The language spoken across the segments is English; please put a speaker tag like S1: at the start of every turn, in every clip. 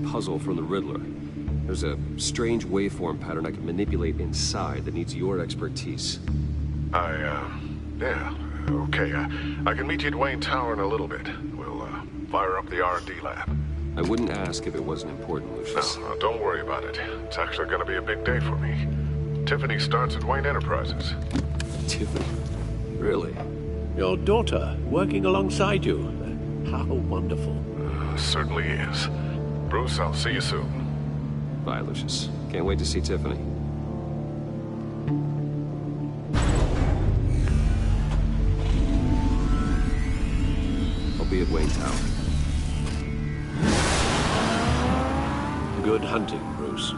S1: Puzzle from the Riddler. There's a strange waveform pattern I can manipulate inside that needs your expertise.
S2: Yeah, okay. I can meet you at Wayne Tower in a little bit. We'll, fire up the R&D lab.
S1: I wouldn't ask if it wasn't important, Lucius.
S2: No, don't worry about it. It's actually gonna be a big day for me. Tiffany starts at Wayne Enterprises.
S1: Tiffany? Really?
S3: Your daughter, working alongside you. How wonderful.
S2: Certainly is. Bruce, I'll see you soon.
S1: Bye, Lucius. Can't wait to see Tiffany. I'll be at Wayne Tower.
S3: Good hunting, Bruce.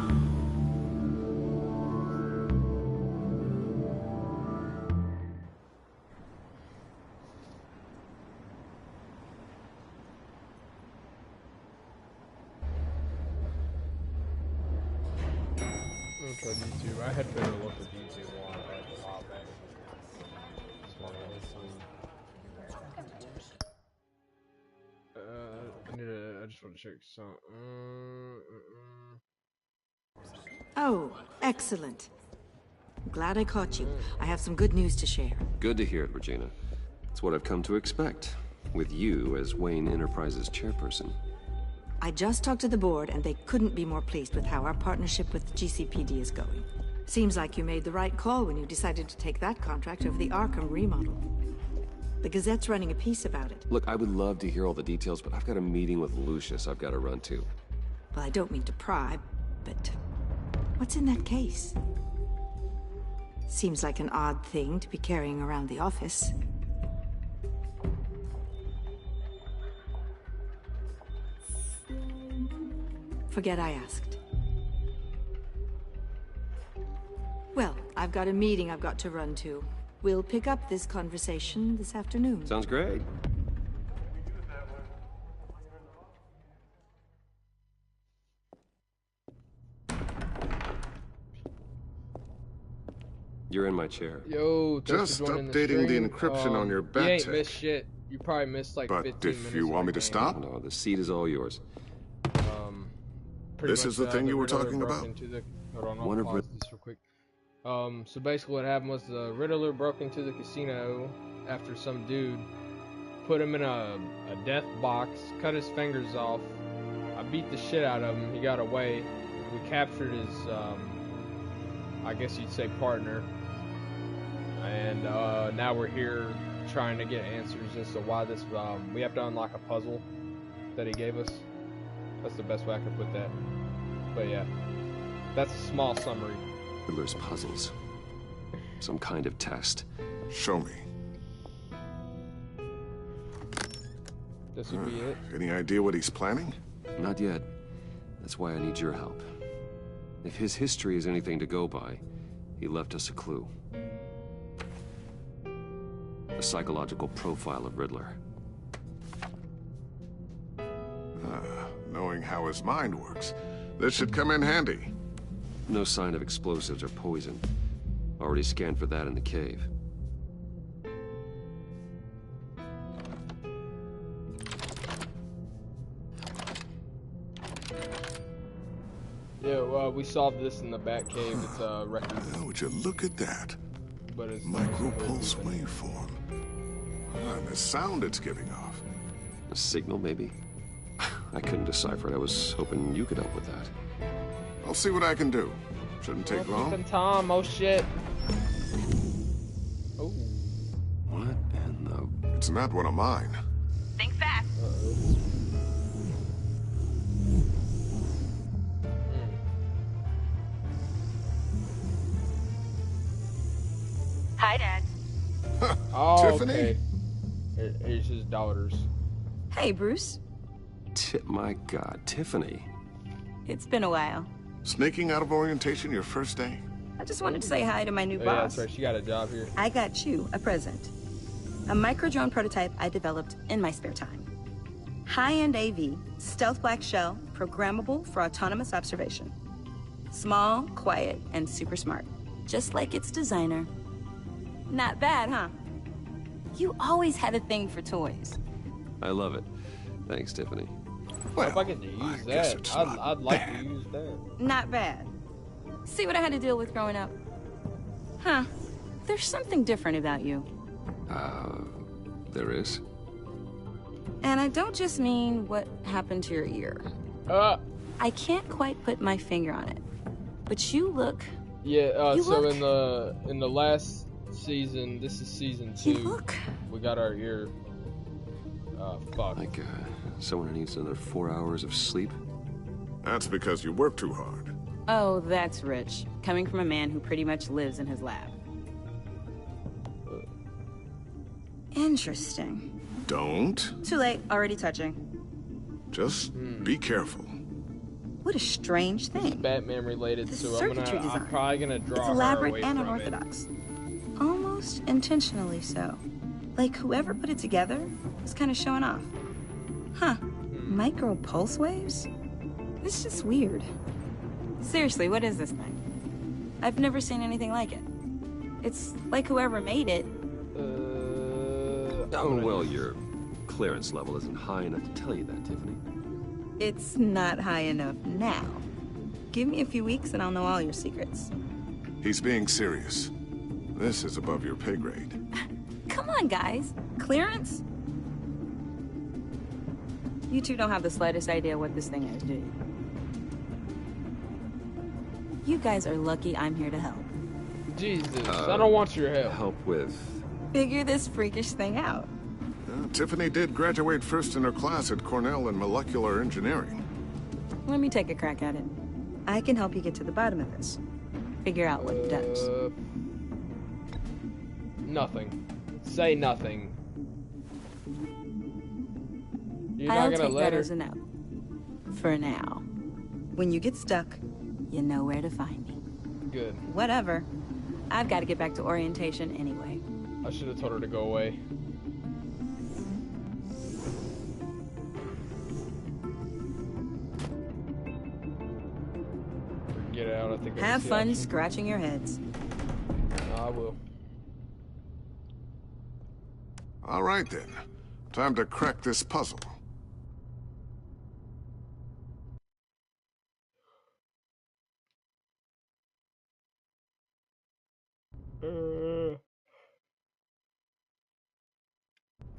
S4: YouTube. I had better look at YouTube a while back. I just want to check some.
S5: Oh, excellent. Glad I caught you. I have some good news to share.
S1: Good to hear it, Regina. It's what I've come to expect, with you as Wayne Enterprises chairperson.
S5: I just talked to the board, and they couldn't be more pleased with how our partnership with GCPD is going. Seems like you made the right call when you decided to take that contract over the Arkham remodel. The Gazette's running a piece about it.
S1: Look, I would love to hear all the details, but I've got a meeting with Lucius I've got to run to.
S5: Well, I don't mean to pry, but what's in that case? Seems like an odd thing to be carrying around the office. Forget I asked. Well, I've got a meeting I've got to run to. We'll pick up this conversation this afternoon.
S1: Sounds great. You're in my chair.
S4: Yo,
S2: Just updating the encryption on your back.
S4: You ain't missed shit. You probably missed like 15 minutes.
S2: But if you want me to stop?
S1: No, the seat is all yours.
S2: This is the thing you were talking about?
S4: Hold on,
S1: One
S4: I'll
S1: of
S4: pause this real quick. So basically what happened was the Riddler broke into the casino after some dude put him in a death box, cut his fingers off. I beat the shit out of him. He got away. We captured his, I guess you'd say, partner. And now we're here trying to get answers as to why this, we have to unlock a puzzle that he gave us. That's the best way I could put that. But yeah, that's a small summary.
S1: Riddler's puzzles. Some kind of test.
S2: Show me.
S4: This would be it.
S2: Any idea what he's planning?
S1: Not yet. That's why I need your help. If his history is anything to go by, he left us a clue. A psychological profile of Riddler.
S2: Knowing how his mind works, this should come in handy.
S1: No sign of explosives or poison. Already scanned for that in the cave.
S4: Yeah, we solved this in the Batcave. It's a record.
S2: Now, would you look at that?
S4: But it's
S2: Micropulse waveform. And the sound it's giving off.
S1: A signal, maybe? I couldn't decipher it. I was hoping you could help with that.
S2: I'll see what I can do. Shouldn't take long.
S4: Tom, oh shit. Oh.
S1: What in the...
S2: It's not one of mine.
S6: Think fast. Hi, Dad.
S4: Oh,
S2: Tiffany?
S4: okay. Here's his daughters.
S6: Hey, Bruce.
S1: My God, Tiffany.
S6: It's been a while.
S2: Sneaking out of orientation your first day?
S6: I just wanted to say hi to my new
S4: Oh, yeah,
S6: boss.
S4: that's right. She got a job here.
S6: I got you a present. A micro-drone prototype I developed in my spare time. High-end AV, stealth black shell, programmable for autonomous observation. Small, quiet, and super smart. Just like its designer. Not bad, huh? You always had a thing for toys.
S1: I love it. Thanks, Tiffany.
S2: Well,
S4: if I get to
S2: I
S4: use
S2: guess
S4: that,
S2: it's
S4: I'd
S2: not
S4: like
S2: bad.
S4: to use that.
S6: Not bad. See what I had to deal with growing up? Huh. There's something different about you.
S1: There is?
S6: And I don't just mean what happened to your ear. I can't quite put my finger on it. But you look...
S4: Yeah,
S6: You
S4: so
S6: look-
S4: in the last season, this is season 2.
S6: You look...
S4: We got our ear fucked.
S1: Like, someone who needs another 4 hours of sleep?
S2: That's because you work too hard.
S6: Oh, that's rich. Coming from a man who pretty much lives in his lab. Interesting.
S2: Don't.
S6: Too late. Already touching.
S2: Just be careful.
S6: What a strange
S4: It's
S6: thing.
S4: Batman related,
S6: The
S4: so
S6: circuitry
S4: I'm
S6: design.
S4: probably gonna draw
S6: It's
S4: her
S6: elaborate
S4: away
S6: and
S4: from it.
S6: unorthodox. Almost intentionally so. Like whoever put it together was kind of showing off. Huh. Micro pulse waves? It's just weird. Seriously, what is this thing? I've never seen anything like it. It's like whoever made it.
S1: Oh, well, your clearance level isn't high enough to tell you that, Tiffany.
S6: It's not high enough now. Give me a few weeks and I'll know all your secrets.
S2: He's being serious. This is above your pay grade.
S6: Come on, guys. Clearance? You two don't have the slightest idea what this thing is, do you? You guys are lucky I'm here to help.
S4: Jesus, I don't want your help.
S1: Help with...
S6: Figure this freakish thing out.
S2: Tiffany did graduate first in her class at Cornell in molecular engineering.
S6: Let me take a crack at it. I can help you get to the bottom of this. Figure out what it does.
S4: Nothing. Say nothing. You're
S6: I'll
S4: not gonna
S6: take
S4: let
S6: that
S4: her.
S6: as a no. For now. When you get stuck, you know where to find me.
S4: Good.
S6: Whatever. I've got to get back to orientation anyway.
S4: I should have told her to go away. Get out. I think. I
S6: Have
S4: see
S6: fun
S4: option.
S6: scratching your heads.
S4: I will.
S2: All right, then. Time to crack this puzzle.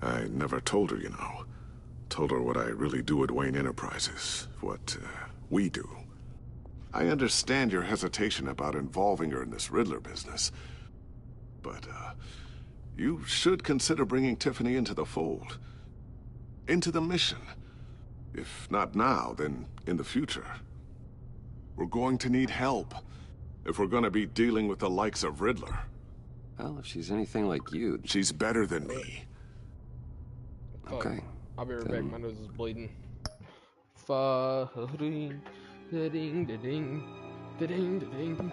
S2: I never told her, you know. Told her what I really do at Wayne Enterprises. What, we do. I understand your hesitation about involving her in this Riddler business. But, you should consider bringing Tiffany into the fold. Into the mission. If not now, then in the future. We're going to need help. If we're gonna be dealing with the likes of Riddler.
S1: Well, if she's anything like you...
S2: She's better than me.
S1: Okay.
S4: I'll be right back. My nose is bleeding. Fa-ding, da-ding, da-ding, da-ding, da-ding.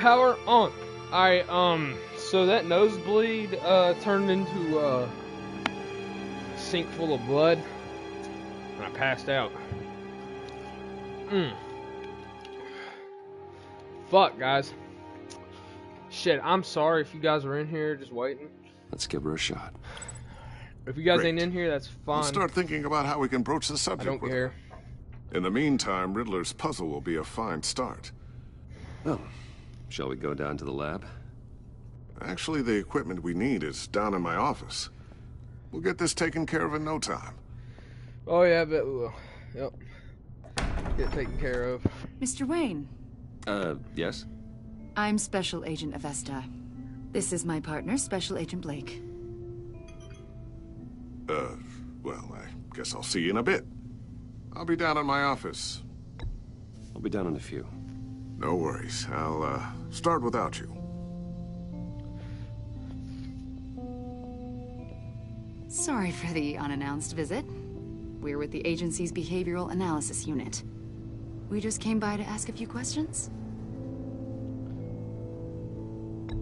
S4: Power on. Alright, so that nosebleed, turned into, a sink full of blood, and I passed out. Fuck, guys. Shit, I'm sorry if you guys are in here just waiting.
S1: Let's give her a shot.
S4: If you guys
S2: Great.
S4: ain't in here, that's fine.
S2: Let's start thinking about how we can broach the
S4: I
S2: subject
S4: don't
S2: with
S4: care.
S2: her. In the meantime, Riddler's puzzle will be a fine start.
S1: Well, shall we go down to the lab?
S2: Actually, the equipment we need is down in my office. We'll get this taken care of in no time.
S4: Oh yeah, I bet we will. Yep. Get it taken care of.
S7: Mr. Wayne,
S1: Yes?
S7: I'm Special Agent Avesta. This is my partner, Special Agent Blake.
S2: Well, I guess I'll see you in a bit. I'll be down in my office.
S1: I'll be down in a few.
S2: No worries. I'll, start without you.
S7: Sorry for the unannounced visit. We're with the agency's Behavioral Analysis Unit. We just came by to ask a few questions.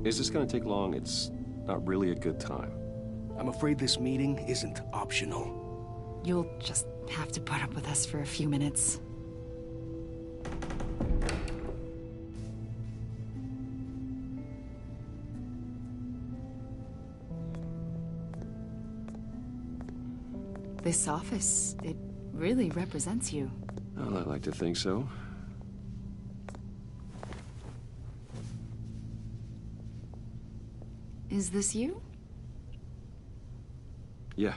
S1: Is this gonna take long? It's not really a good time.
S8: I'm afraid this meeting isn't optional.
S7: You'll just have to put up with us for a few minutes. This office, it really represents you.
S1: Well, I like to think so.
S7: Is this you?
S1: Yeah.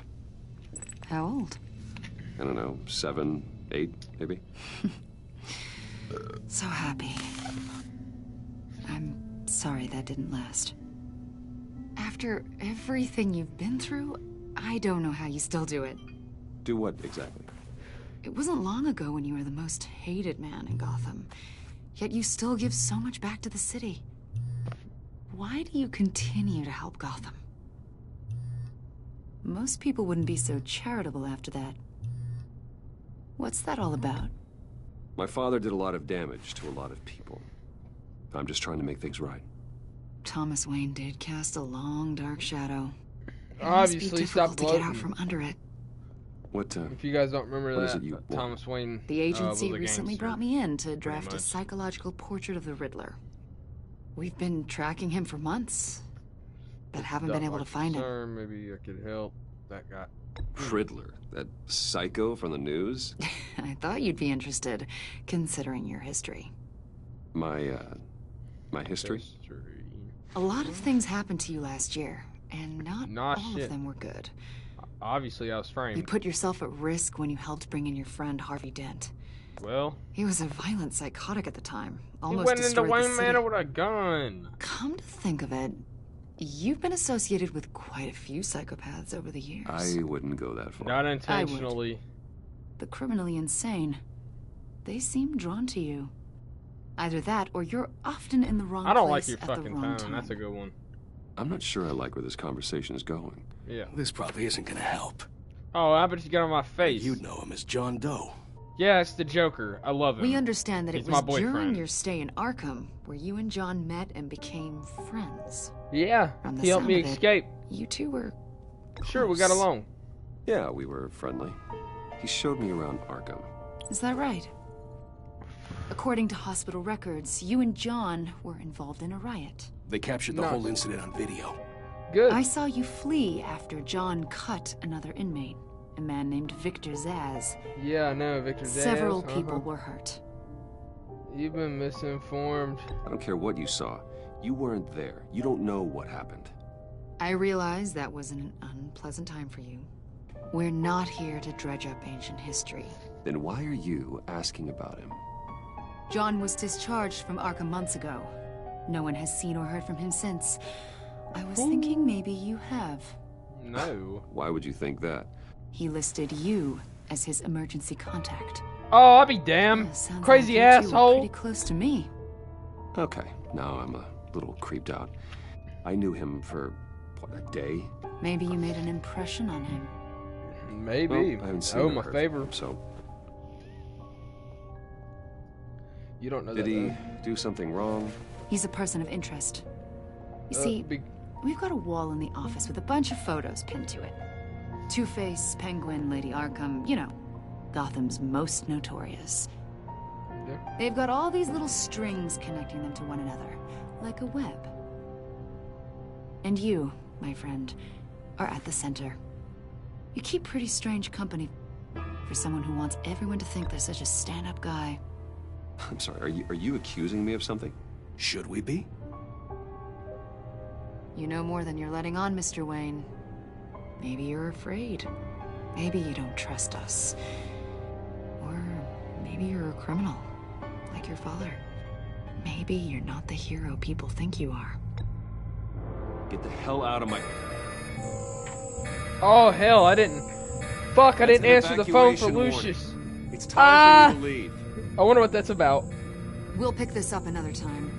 S7: How old?
S1: I don't know, 7, 8, maybe?
S7: So happy. I'm sorry that didn't last. After everything you've been through, I don't know how you still do it.
S1: Do what, exactly?
S7: It wasn't long ago when you were the most hated man in Gotham. Yet you still give so much back to the city. Why do you continue to help Gotham? Most people wouldn't be so charitable after that. What's that all about?
S1: My father did a lot of damage to a lot of people. I'm just trying to make things right.
S7: Thomas Wayne did cast a long, dark shadow. It
S4: Obviously,
S7: must be
S4: stop
S7: difficult to get out
S4: gloating.
S7: from under it.
S1: What,
S4: If you guys don't remember
S1: What is
S4: that,
S1: it you want?
S4: Thomas Wayne.
S7: The agency
S4: was a
S7: recently
S4: gangster.
S7: brought me in to draft a
S4: much.
S7: psychological portrait of the Riddler. We've been tracking him for months, but haven't been able to find him.
S4: Concern, maybe I could help that guy.
S1: Riddler? That psycho from the news?
S7: I thought you'd be interested, considering your history.
S1: My history?
S7: A lot of things happened to you last year, and not all
S4: shit.
S7: of them were good.
S4: Obviously, I was
S7: You
S4: framed.
S7: put yourself at risk when you helped bring in your friend Harvey Dent.
S4: Well,
S7: He was a violent psychotic at the time.
S4: he
S7: Almost
S4: went into
S7: destroyed the
S4: Wayne
S7: city.
S4: Manor with a gun.
S7: Come to think of it, you've been associated with quite a few psychopaths over the years.
S1: I wouldn't go that far.
S4: Not intentionally.
S7: The criminally insane. They seem drawn to you. Either that, or you're often in the wrong
S4: I don't like
S7: place
S4: your
S7: at the
S4: fucking
S7: wrong
S4: tone.
S7: time.
S4: That's a good one.
S1: I'm not sure I like where this conversation is going.
S4: Yeah.
S8: This probably isn't gonna help.
S4: Oh, how about you get on my face?
S8: You'd know him as John Doe.
S4: Yeah, it's the Joker. I love him.
S7: We understand that
S4: He's
S7: it
S4: my
S7: was during
S4: boyfriend.
S7: your stay in Arkham where you and John met and became friends.
S4: Yeah,
S7: From the
S4: he helped
S7: sound
S4: me
S7: of it,
S4: escape.
S7: You two were
S4: Sure, we got
S7: close.
S4: along.
S1: Yeah, we were friendly. He showed me around Arkham.
S7: Is that right? According to hospital records, you and John were involved in a riot.
S8: They captured the
S4: No.
S8: whole incident on video.
S4: Good.
S7: I saw you flee after John cut another inmate, a man named Victor Zaz.
S4: Yeah, I know, Victor Zaz.
S7: Several people were hurt.
S4: You've been misinformed.
S1: I don't care what you saw. You weren't there. You don't know what happened.
S7: I realize that was an unpleasant time for you. We're not here to dredge up ancient history.
S1: Then why are you asking about him?
S7: John was discharged from Arkham months ago. No one has seen or heard from him since. I was thinking maybe you have.
S4: No.
S1: Why would you think that?
S7: He listed you as his emergency contact.
S4: Oh, I'll be damned.
S7: Yeah, sounds
S4: Crazy
S7: like you two were
S4: asshole.
S7: pretty close to me.
S1: Okay, now I'm a little creeped out. I knew him for, what, a day?
S7: Maybe you made an impression on him.
S4: Maybe.
S1: Well, I haven't seen
S4: Oh,
S1: or
S4: my
S1: heard from
S4: favor.
S1: him, so
S4: You don't know
S1: did
S4: that.
S1: he
S4: though.
S1: do something wrong?
S7: He's a person of interest. You see, we've got a wall in the office with a bunch of photos pinned to it. Two-Face, Penguin, Lady Arkham, you know, Gotham's most notorious.
S4: Yeah.
S7: They've got all these little strings connecting them to one another, like a web. And you, my friend, are at the center. You keep pretty strange company for someone who wants everyone to think they're such a stand-up guy.
S1: I'm sorry, are you accusing me of something?
S8: Should we be?
S7: You know more than you're letting on, Mr. Wayne. Maybe you're afraid. Maybe you don't trust us. Or maybe you're a criminal, like your father. Maybe you're not the hero people think you are.
S1: Get the hell out of my...
S4: Oh, hell, I didn't... Fuck, I didn't answer the phone for
S1: evacuation
S4: Lucius.
S1: warning. It's time for you to leave.
S4: I wonder what that's about.
S7: We'll pick this up another time.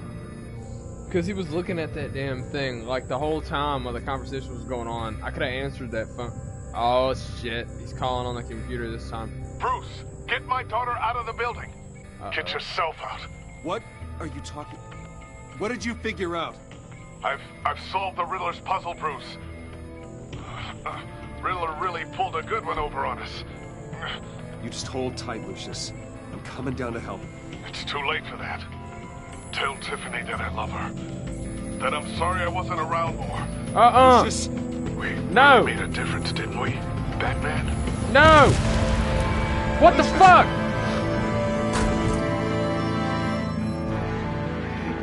S4: Because he was looking at that damn thing, like, the whole time while the conversation was going on. I could have answered that phone. Oh, shit. He's calling on the computer this time.
S2: Bruce, get my daughter out of the building. Get yourself out.
S1: What are you talking... What did you figure out?
S2: I've solved the Riddler's puzzle, Bruce. Riddler really pulled a good one over on us.
S1: You just hold tight, Lucius. I'm coming down to help.
S2: It's too late for that. Tell Tiffany that I love her. That I'm sorry I wasn't around more.
S1: Lucius!
S2: We
S4: No!
S2: made a difference, didn't we, Batman?
S4: No! What the fuck?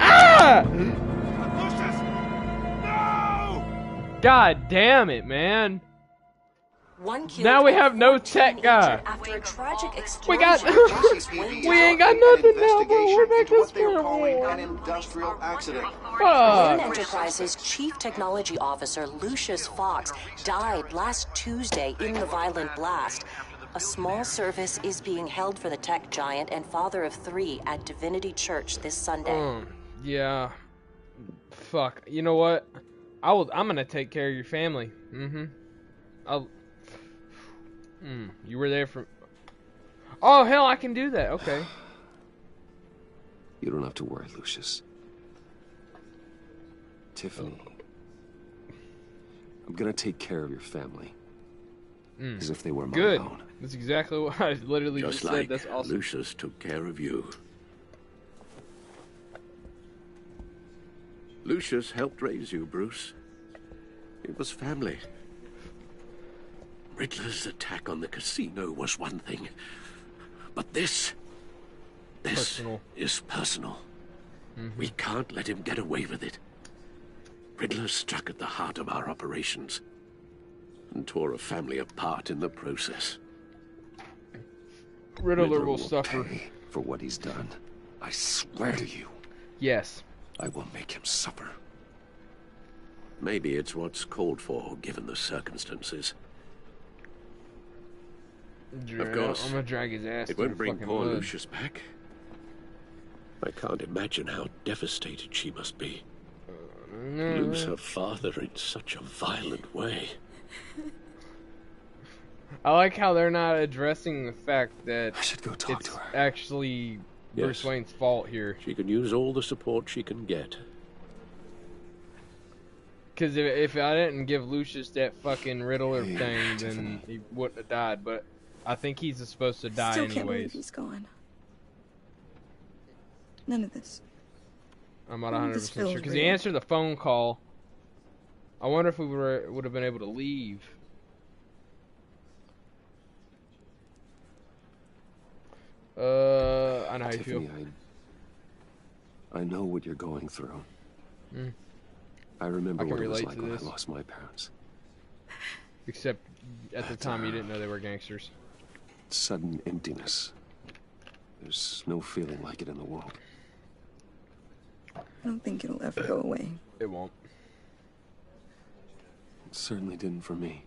S4: Ah!
S2: Lucius! No!
S4: God damn it, man.
S9: One killed
S4: Now we
S9: and
S4: have no
S9: 14
S4: tech guy.
S9: injured after a tragic
S4: We
S9: explosion.
S4: got... we ain't got nothing now, but we're back to square one.
S10: Industrial accident.
S4: Fuck.
S9: Wayne Enterprises Chief Technology Officer Lucius Fox died last Tuesday in the violent blast. A small service is being held for the tech giant and father of 3 at Divinity Church this Sunday.
S4: Yeah. Fuck. You know what? I'm gonna take care of your family. You were there for... Oh, hell, I can do that. Okay.
S1: You don't have to worry, Lucius. Tiffany. I'm gonna take care of your family. As if they were my
S4: Good.
S1: own.
S4: That's exactly what I literally just said.
S3: Like
S4: That's awesome.
S3: Lucius took care of you. Lucius helped raise you, Bruce. It was family. Riddler's attack on the casino was one thing. But this
S4: Personal.
S3: is personal. We can't let him get away with it. Riddler struck at the heart of our operations and tore a family apart in the process.
S4: Riddler will suffer.
S1: Pay for what he's done. I swear to you,
S4: Yes.
S1: I will make him suffer.
S3: Maybe it's what's called for, given the circumstances. Of course,
S4: I'm gonna drag his ass
S3: it
S4: through
S3: won't
S4: the
S3: bring
S4: fucking
S3: poor
S4: mud.
S3: Lucius back. I can't imagine how devastated she must be. Lose her father in such a violent way.
S4: I like how they're not addressing the fact that
S1: I should go talk
S4: it's
S1: to her.
S4: actually Bruce
S3: Yes.
S4: Wayne's fault here.
S3: She can use all the support she can get.
S4: Because if I didn't give Lucius that fucking Riddler
S1: Hey,
S4: thing, then
S1: Tiffany.
S4: he wouldn't have died. But I think he's supposed to die
S6: Still can't believe
S4: anyways.
S6: he's gone. None of this.
S4: I'm not
S6: None of
S4: 100%
S6: this
S4: sure.
S6: feels
S4: Because he
S6: real.
S4: answered the phone call. I wonder if we would have been able to leave. I know how you feel.
S1: Tiffany, I know what you're going through. I remember
S4: I can
S1: what it was
S4: relate
S1: like
S4: to
S1: when I
S4: this.
S1: lost my parents.
S4: Except at the time you didn't know they were gangsters.
S1: Sudden emptiness. There's no feeling like it in the world.
S6: I don't think it'll ever go away.
S4: It won't.
S1: It certainly didn't for me.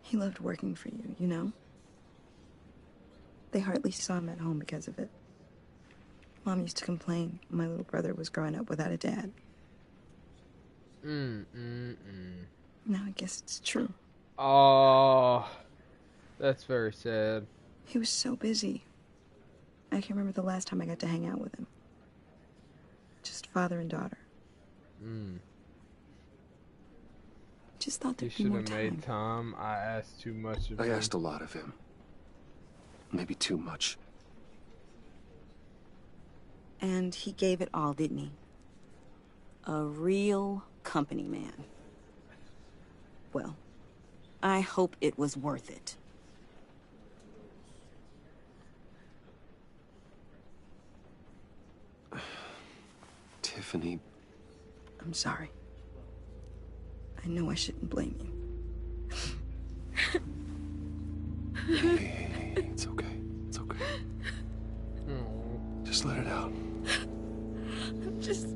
S6: He loved working for you, you know? They hardly saw him at home because of it. Mom used to complain my little brother was growing up without a dad. Now I guess it's true.
S4: Oh, that's very sad.
S6: He was so busy. I can't remember the last time I got to hang out with him. Just father and daughter. Just thought
S4: You
S6: there'd be
S4: should
S6: more
S4: have
S6: time.
S4: made time. I asked too much of
S1: I
S4: him.
S1: asked a lot of him. Maybe too much.
S6: And he gave it all, didn't he? A real company man. Well, I hope it was worth it.
S1: Tiffany,
S6: I'm sorry. I know I shouldn't blame you.
S1: hey, it's okay. It's okay. Just let it out.
S6: I'm just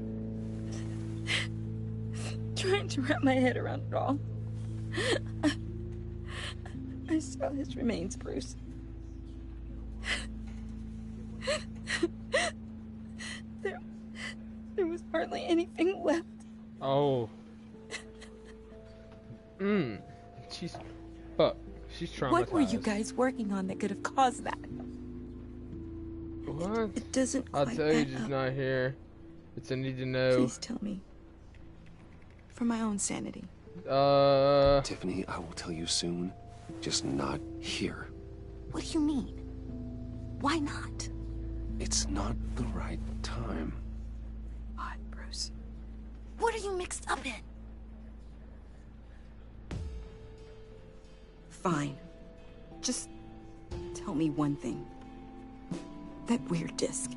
S6: trying to wrap my head around it all. I saw his remains, Bruce. There was hardly anything left.
S4: Oh. She's... Fuck. She's traumatized.
S6: What were you guys working on that could have caused that?
S4: What?
S6: It doesn't
S4: I'll
S6: quite
S4: tell you,
S6: add
S4: just
S6: up.
S4: not here. It's a need to know.
S6: Please tell me. For my own sanity.
S1: Tiffany, I will tell you soon. Just not here.
S6: What do you mean? Why not?
S1: It's not the right time.
S6: What, Bruce? What are you mixed up in? Fine. Just tell me one thing. That weird disc.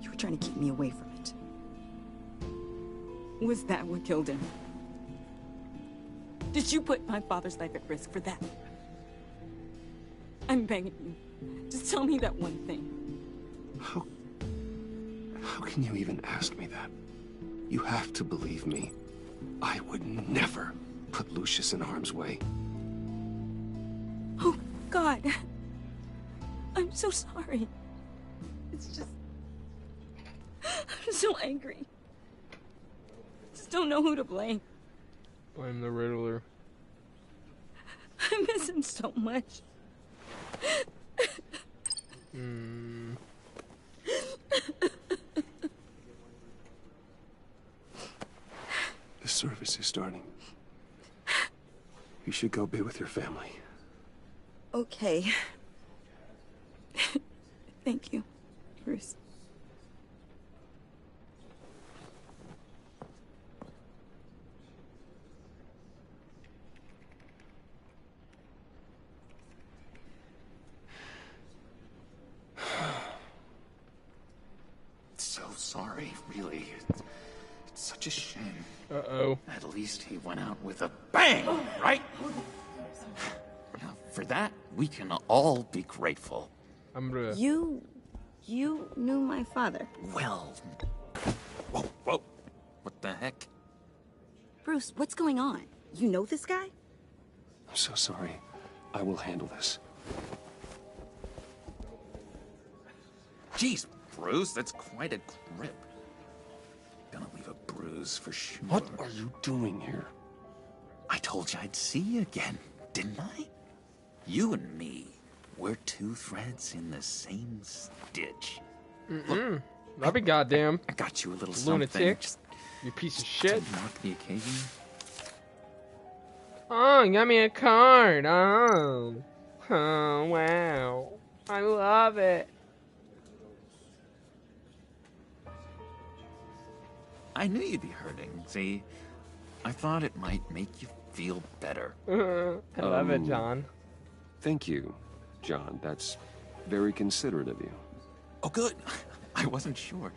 S6: You were trying to keep me away from it. Was that what killed him? Did you put my father's life at risk for that? I'm begging you. Just tell me that one thing.
S1: How can you even ask me that? You have to believe me. I would never put Lucius in harm's way.
S6: Oh, God. I'm so sorry. It's just... I'm so angry. Just don't know who to blame.
S4: Blame the Riddler.
S6: I miss him so much.
S1: The service is starting. You should go be with your family.
S6: Okay. Thank you, Bruce.
S10: So sorry, really. It's such a shame.
S4: Uh-oh.
S10: At least he went out with a bang, right? Now, for that, we can all be grateful.
S4: I'm gonna...
S6: You knew my father.
S10: Well... Whoa, whoa. What the heck?
S6: Bruce, what's going on? You know this guy?
S1: I'm so sorry. I will handle this.
S10: Jeez, Bruce, that's quite a grip. Gonna leave a bruise for sure.
S1: What are you doing here?
S10: I told you I'd see you again, didn't I? You and me, we're two threads in the same stitch. Look,
S4: I'll be goddamn.
S10: I got you a little something.
S4: Lunatic.
S10: Just
S4: You piece of shit.
S10: to mark the occasion.
S4: Oh, you got me a card. Oh. Oh, wow. I love it.
S10: I knew you'd be hurting, see? I thought it might make you feel better.
S4: I love it, John.
S1: Thank you, John. That's very considerate of you.
S10: Oh, good. I wasn't sure.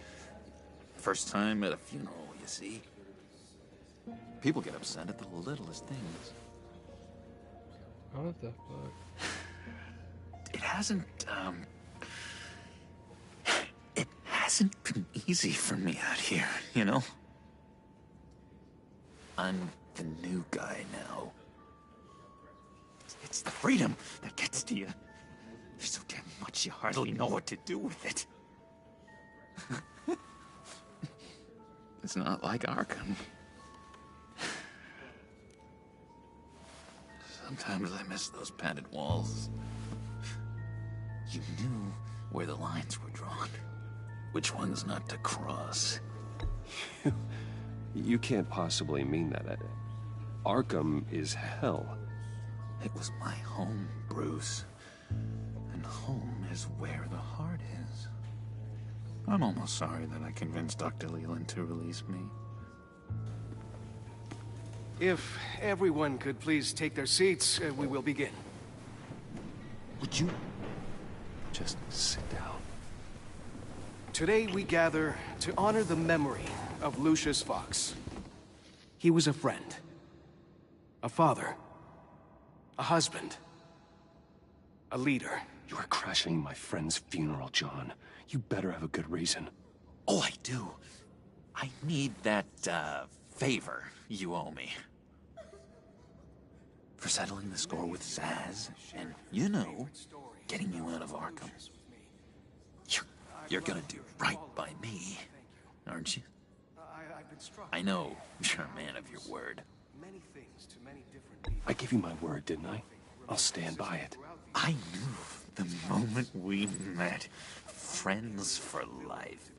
S10: First time at a funeral, you see? People get upset at the littlest things.
S4: What the fuck?
S10: It hasn't been easy for me out here, you know? I'm the new guy now. It's the freedom that gets to you. There's so damn much you hardly know what to do with it. It's not like Arkham. Sometimes I miss those padded walls. You knew where the lines were drawn. Which ones not to cross.
S1: You can't possibly mean that. Arkham is hell.
S10: It was my home, Bruce. And home is where the heart is. I'm almost sorry that I convinced Dr. Leland to release me.
S8: If everyone could please take their seats, we will begin.
S1: Would you just sit down?
S8: Today we gather to honor the memory of Lucius Fox. He was a friend, a father, a husband, a leader.
S1: You are crashing my friend's funeral, John. You better have a good reason.
S10: Oh, I do. I need that, favor you owe me. For settling the score with Zsasz, and, you know, getting you out of Arkham. You're gonna do right by me, aren't you? I know you're a man of your word.
S1: I gave you my word, didn't I? I'll stand by it.
S10: I knew the moment we met. Friends for life.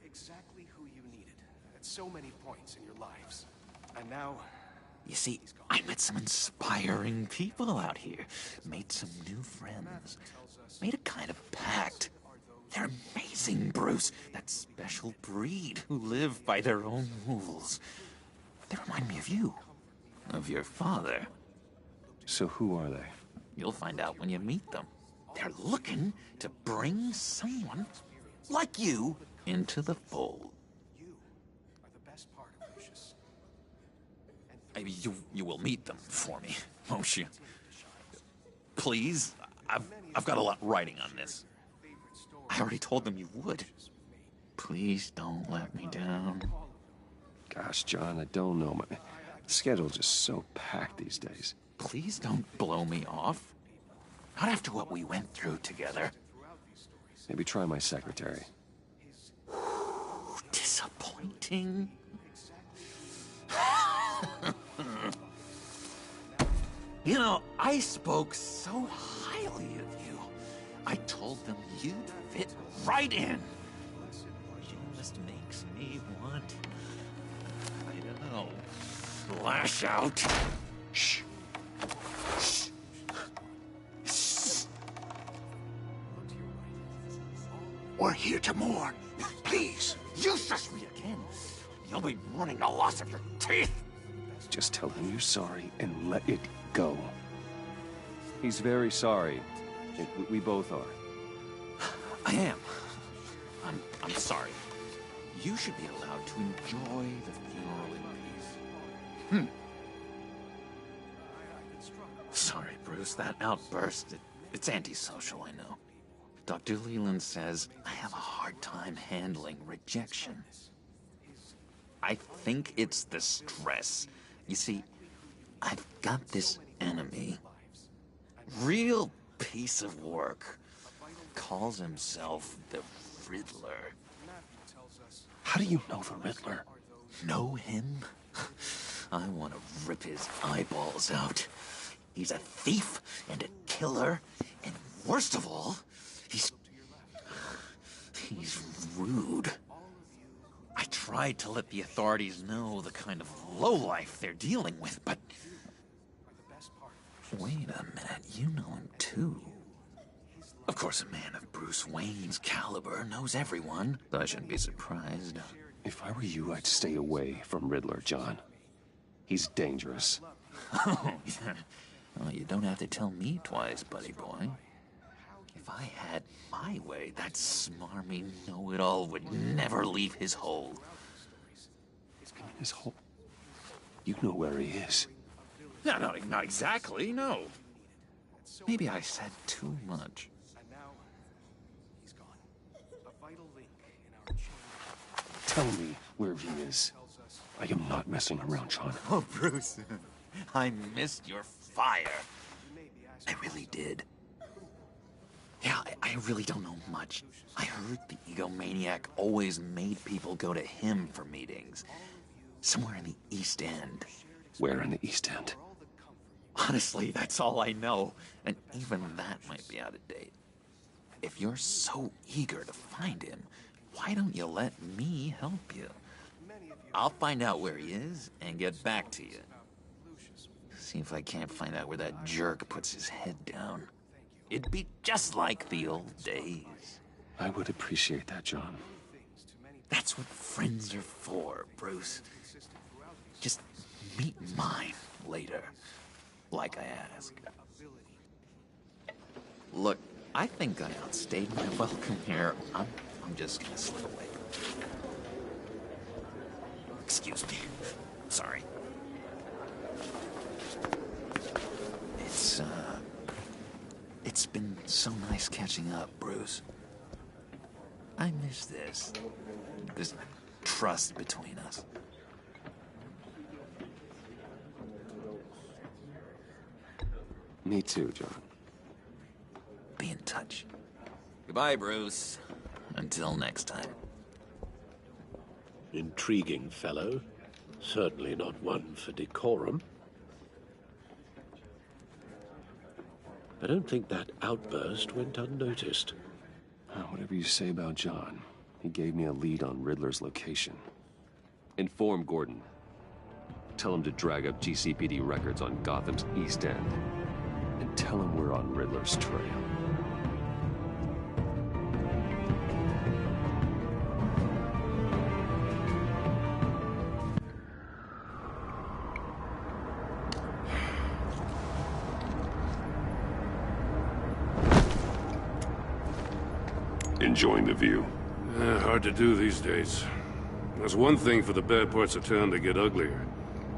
S8: Exactly who you needed at so many points in your lives. And now...
S10: You see, I met some inspiring people out here. Made some new friends. Made a kind of pact. They're amazing, Bruce. That special breed who live by their own rules. They remind me of you. Of your father.
S1: So who are they?
S10: You'll find out when you meet them. They're looking to bring someone like you into the fold.
S8: You are the best part of Lucius.
S10: You will meet them for me, won't you? Please, I've got a lot writing on this. I already told them you would. Please don't let me down.
S1: Gosh, John, I don't know. My schedule's just so packed these days.
S10: Please don't blow me off. Not after what we went through together.
S1: Maybe try my secretary.
S10: Disappointing. You know, I spoke so highly of you. I told them you'd fit right in. It just makes me want... I don't know... lash out. Shh. Shh. Shh. We're here to mourn. Please, you shush me again. You'll be mourning the loss of your teeth.
S1: Just tell him you're sorry and let it go. He's very sorry. We both are.
S10: I am. I'm sorry. You should be allowed to enjoy the funeral in peace. Sorry, Bruce. That outburst, it's antisocial, I know. Dr. Leland says I have a hard time handling rejection. I think it's the stress. You see, I've got this enemy. Real piece of work. Calls himself the Riddler.
S1: How do you know the Riddler?
S10: Know him? I want to rip his eyeballs out. He's a thief and a killer, and worst of all, he's rude. I tried to let the authorities know the kind of lowlife they're dealing with, but... Wait a minute, you know him too. Of course, a man of Bruce Wayne's caliber knows everyone, so I shouldn't be surprised.
S1: If I were you, I'd stay away from Riddler, John. He's dangerous.
S10: Oh, yeah. Well, you don't have to tell me twice, buddy boy. If I had my way, that smarmy know-it-all would never leave his hole.
S1: His hole? You know where he is.
S10: No, not exactly, no. Maybe I said too much.
S8: And now, he's gone. A vital link in our chain.
S1: Tell me where he is. I am not messing around, John.
S10: Oh, Bruce. I missed your fire. I really did. Yeah, I really don't know much. I heard the egomaniac always made people go to him for meetings. Somewhere in the East End.
S1: Where in the East End?
S10: Honestly, that's all I know. And even that might be out of date. if you're so eager to find him, why don't you let me help you? I'll find out where he is and get back to you. See if I can't find out where that jerk puts his head down. It'd be just like the old days.
S1: I would appreciate that, John.
S10: That's what friends are for, Bruce. Just meet mine later, like I asked. Look, I think I outstayed my welcome here. I'm just gonna slip away. Excuse me. Sorry. It's been so nice catching up, Bruce. I miss this trust between us.
S1: Me too, John.
S10: Be in touch. Goodbye, Bruce. Until next time.
S3: Intriguing fellow. Certainly not one for decorum. I don't think that outburst went unnoticed.
S1: Whatever you say about John, he gave me a lead on Riddler's location. Inform Gordon. Tell him to drag up GCPD records on Gotham's East End. And tell him we're on Riddler's trail.
S11: Enjoying the view?
S12: Hard to do these days. There's one thing for the bad parts of town to get uglier.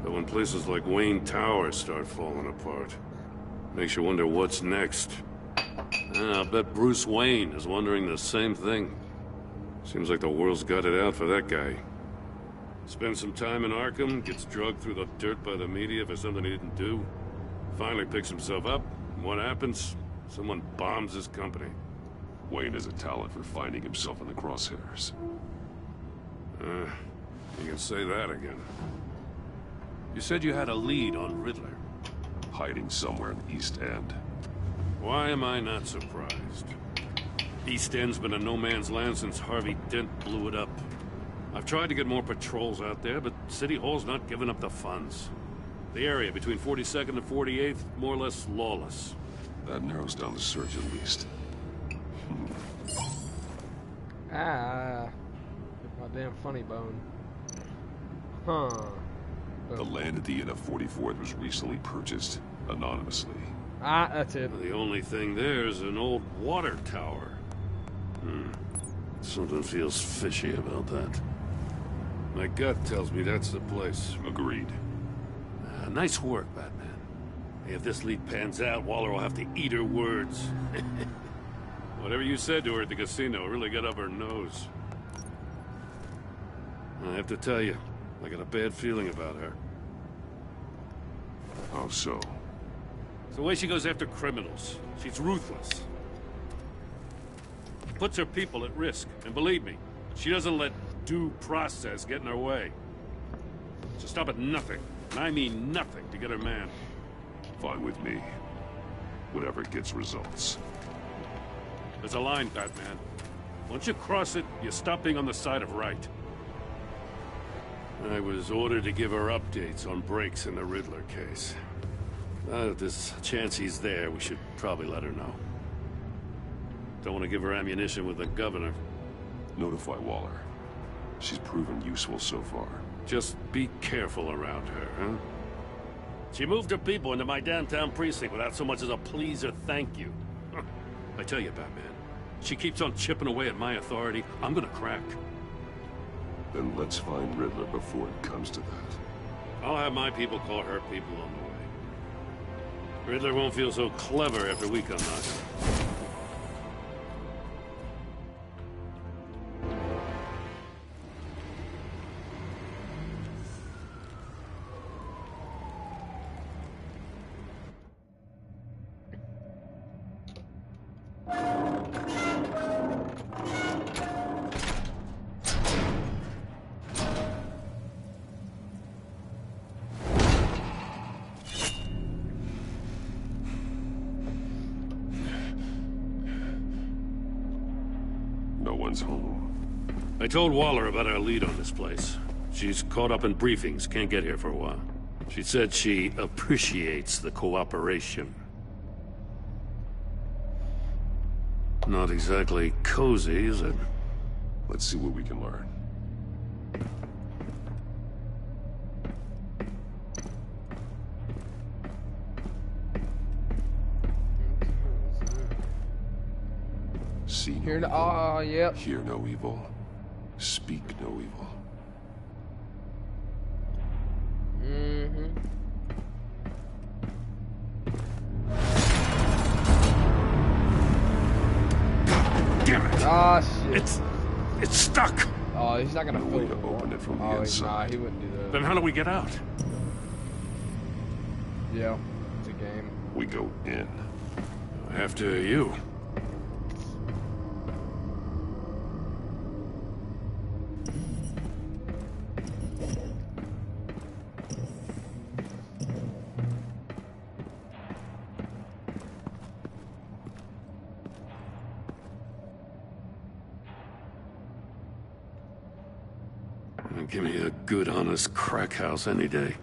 S12: But when places like Wayne Tower start falling apart, makes you wonder what's next. I'll bet Bruce Wayne is wondering the same thing. Seems like the world's got it out for that guy. Spends some time in Arkham, gets drugged through the dirt by the media for something he didn't do. Finally picks himself up, and what happens? Someone bombs his company.
S11: Wayne has a talent for finding himself in the crosshairs.
S12: You can say that again. You said you had a lead on Riddler.
S11: Hiding somewhere in the East End.
S12: Why am I not surprised? East End's been a no-man's land since Harvey Dent blew it up. I've tried to get more patrols out there, but City Hall's not giving up the funds. The area between 42nd and 48th, more or less lawless.
S11: That narrows down the search at least.
S4: My damn funny bone. Huh.
S11: The land at the end of 44th was recently purchased, anonymously.
S4: That's it.
S12: The only thing there is an old water tower. Something feels fishy about that. My gut tells me that's the place.
S11: Agreed.
S12: Nice work, Batman. If this lead pans out, Waller will have to eat her words. Whatever you said to her at the casino really got up her nose. I have to tell you, I got a bad feeling about her.
S11: How so?
S12: It's the way she goes after criminals. She's ruthless. Puts her people at risk, and believe me, she doesn't let due process get in her way. She'll stop at nothing, and I mean nothing, to get her man.
S11: Fine with me. Whatever gets results.
S12: There's a line, Batman. Once you cross it, you stop being on the side of right. I was ordered to give her updates on breaks in the Riddler case. If there's a chance he's there, we should probably let her know. Don't want to give her ammunition with the governor.
S11: Notify Waller. She's proven useful so far.
S12: Just be careful around her, huh? She moved her people into my downtown precinct without so much as a please or thank you. I tell you, Batman, she keeps on chipping away at my authority, I'm gonna crack.
S11: Then let's find Riddler before it comes to that.
S12: I'll have my people call her people on the way. Riddler won't feel so clever after we come knocking.
S11: John's home.
S12: I told Waller about our lead on this place. She's caught up in briefings, can't get here for a while. She said she appreciates the cooperation. Not exactly cozy, is it?
S11: Let's see what we can learn. See no evil.
S4: Yep.
S11: Hear no evil. Speak no evil.
S4: Mm-hmm.
S12: Damn it!
S4: Ah, shit.
S12: It's stuck!
S4: Oh, he's not gonna
S11: No way to open it from the inside.
S4: Nah, he wouldn't do that.
S12: Then how do we get out?
S4: Yeah, it's a game.
S11: We go in.
S12: After you. Give me a good, honest crack house any day.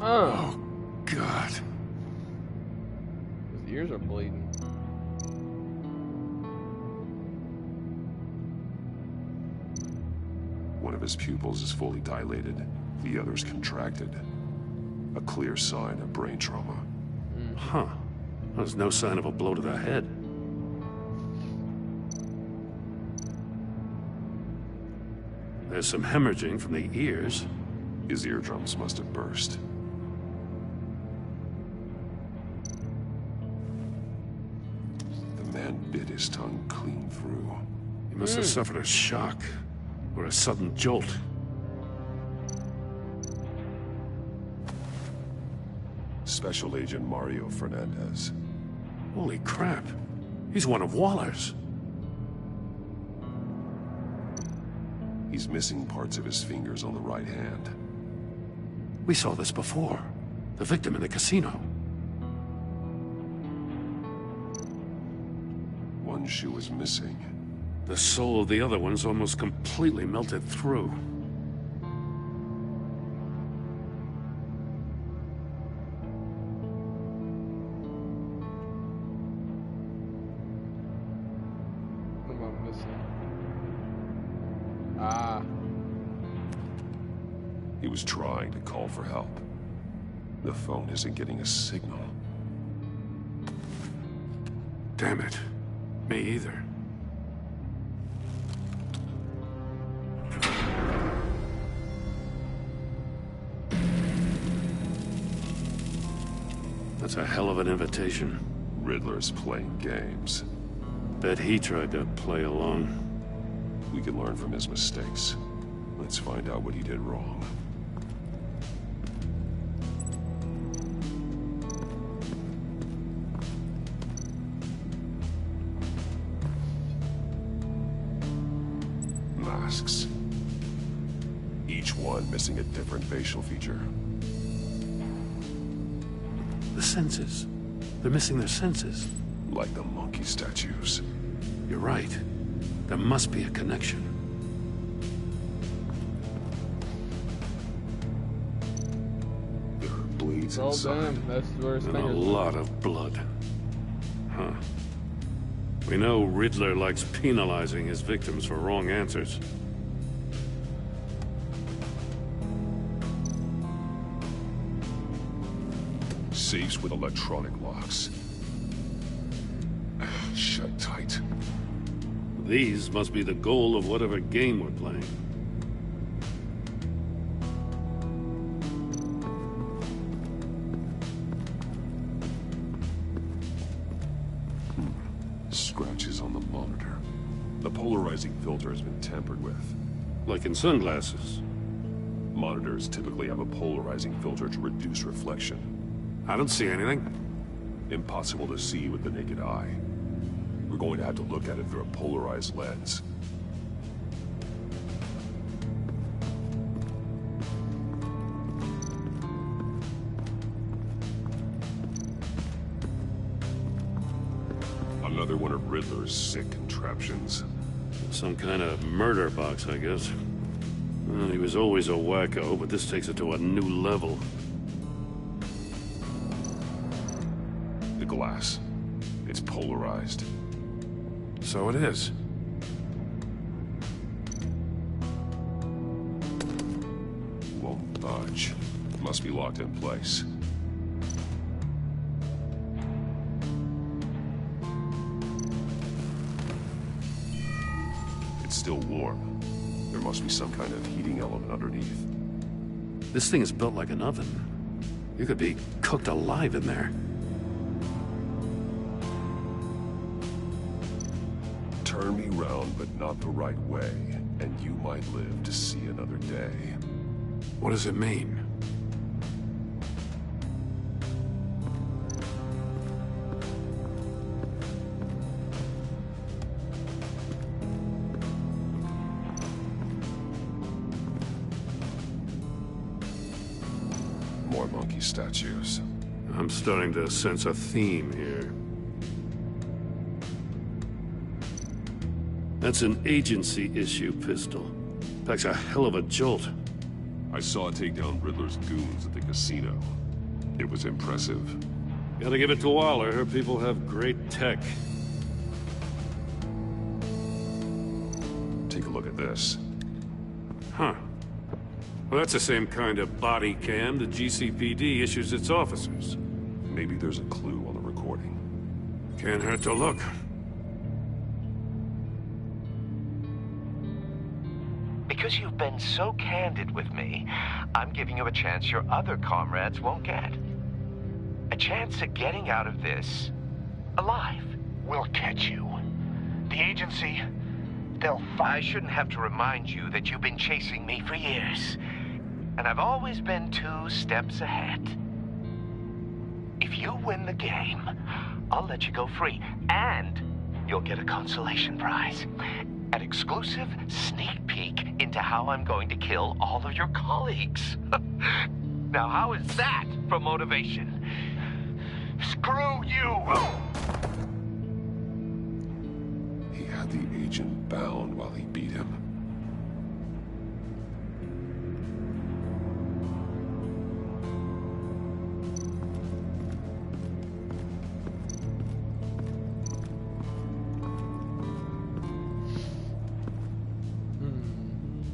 S12: Oh, God.
S4: His ears are bleeding.
S11: One of his pupils is fully dilated. The other's contracted. A clear sign of brain trauma.
S12: Huh. There's no sign of a blow to the head. There's some hemorrhaging from the ears.
S11: His eardrums must have burst. The man bit his tongue clean through.
S12: He must have suffered a shock, or a sudden jolt.
S11: Special Agent Mario Fernandez.
S12: Holy crap. He's one of Waller's.
S11: He's missing parts of his fingers on the right hand.
S12: We saw this before. The victim in the casino.
S11: One shoe is missing.
S12: The sole of the other one's almost completely melted through.
S4: What am I missing? Ah.
S11: He was trying to call for help. The phone isn't getting a signal.
S12: Damn it. Me either. That's a hell of an invitation.
S11: Riddler's playing games.
S12: Bet he tried to play along.
S11: We can learn from his mistakes. Let's find out what he did wrong. Masks. Each one missing a different facial feature.
S12: The senses. They're missing their senses.
S11: Like the monkey statues.
S12: You're right. There must be a connection.
S11: There are bleeds
S4: Oh,
S11: inside.
S4: damn. That's where his
S12: And a
S4: fingers
S12: lot of blood. Huh. We know Riddler likes penalizing his victims for wrong answers.
S11: Safes with electronic locks. Shut tight.
S12: These must be the goal of whatever game we're playing.
S11: Scratches on the monitor. The polarizing filter has been tampered with.
S12: Like in sunglasses.
S11: Monitors typically have a polarizing filter to reduce reflection.
S12: I don't see anything.
S11: Impossible to see with the naked eye. We're going to have to look at it through a polarized lens. Another one of Riddler's sick contraptions.
S12: Some kind of murder box, I guess. Well, he was always a wacko, but this takes it to a new level.
S11: The glass. It's polarized.
S12: So it is.
S11: Won't budge. Must be locked in place. It's still warm. There must be some kind of heating element underneath.
S12: This thing is built like an oven. You could be cooked alive in there.
S11: Turn me round, but not the right way, and you might live to see another day.
S12: What does it mean?
S11: More monkey statues.
S12: I'm starting to sense a theme here. That's an agency issue pistol. Packs a hell of a jolt.
S11: I saw it take down Riddler's goons at the casino. It was impressive.
S12: Gotta give it to Waller. Her people have great tech.
S11: Take a look at this.
S12: Huh. Well, that's the same kind of body cam the GCPD issues its officers.
S11: Maybe there's a clue on the recording.
S12: Can't hurt to look.
S13: Because you've been so candid with me, I'm giving you a chance your other comrades won't get. A chance at getting out of this alive. We'll catch you. The agency, I shouldn't have to remind you that you've been chasing me for years. And I've always been 2 steps ahead. If you win the game, I'll let you go free. And you'll get a consolation prize. An exclusive sneak peek into how I'm going to kill all of your colleagues. Now, how is that for motivation? Screw you!
S11: He had the agent bound while he beat him.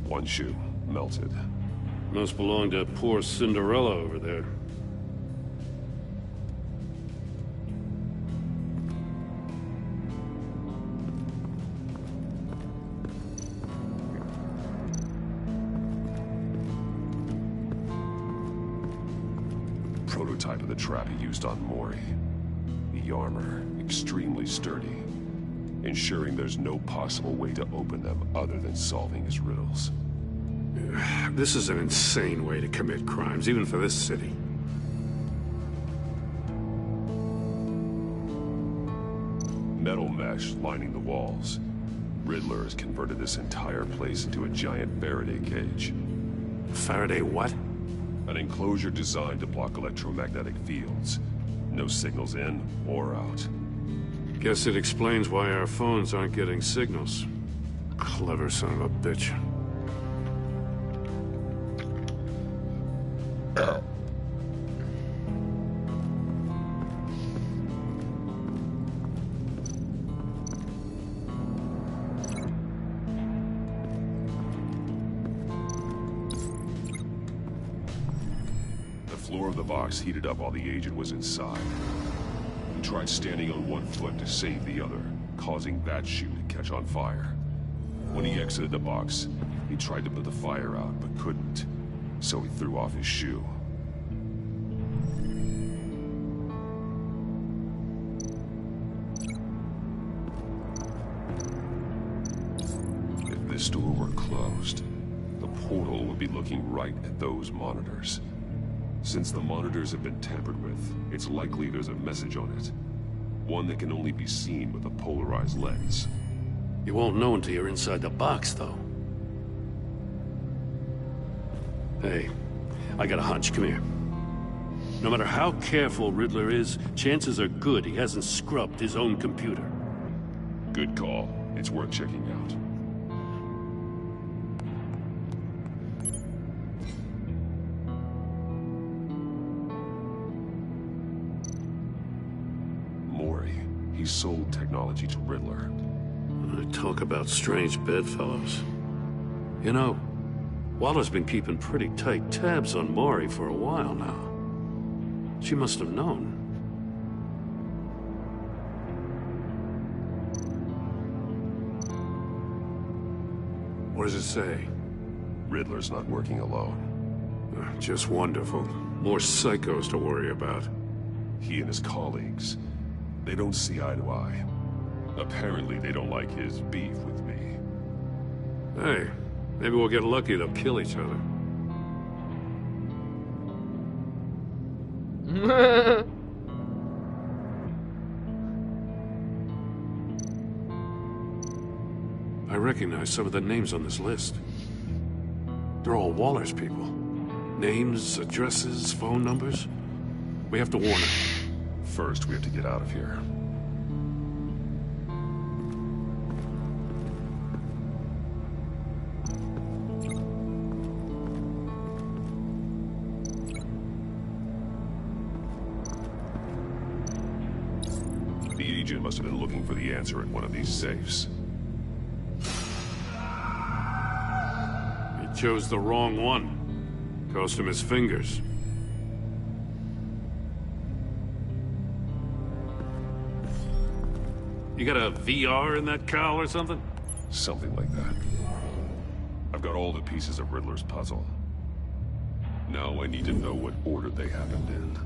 S11: One shoe, melted.
S12: Must belong to poor Cinderella over there.
S11: Prototype of the trap he used on Mori. The armor, extremely sturdy, ensuring there's no possible way to open them other than solving his riddles.
S12: This is an insane way to commit crimes, even for this city.
S11: Metal mesh lining the walls. Riddler has converted this entire place into a giant Faraday cage.
S12: Faraday what?
S11: An enclosure designed to block electromagnetic fields. No signals in or out.
S12: Guess it explains why our phones aren't getting signals. Clever son of a bitch.
S11: The floor of the box heated up while the agent was inside. He tried standing on one foot to save the other, causing that shoe to catch on fire. When he exited the box, he tried to put the fire out, but couldn't. So he threw off his shoe. If this door were closed, the portal would be looking right at those monitors. Since the monitors have been tampered with, it's likely there's a message on it. One that can only be seen with a polarized lens.
S12: You won't know until you're inside the box, though. Hey, I got a hunch. Come here. No matter how careful Riddler is, chances are good he hasn't scrubbed his own computer.
S11: Good call. It's worth checking out. Mori. He sold technology to Riddler.
S12: Talk about strange bedfellows. You know, Waller's been keeping pretty tight tabs on Mori for a while now. She must have known. What does it say?
S11: Riddler's not working alone.
S12: Just wonderful. More psychos to worry about.
S11: He and his colleagues, they don't see eye to eye. Apparently they don't like his beef with me.
S12: Hey, maybe we'll get lucky they'll kill each other. I recognize some of the names on this list. They're all Waller's people. Names, addresses, phone numbers. We have to warn him.
S11: First, we have to get out of here. The agent must have been looking for the answer in one of these safes.
S12: He chose the wrong one. Cost him his fingers. You got a VR in that cowl or something?
S11: Something like that. I've got all the pieces of Riddler's puzzle. Now I need to know what order they happened in.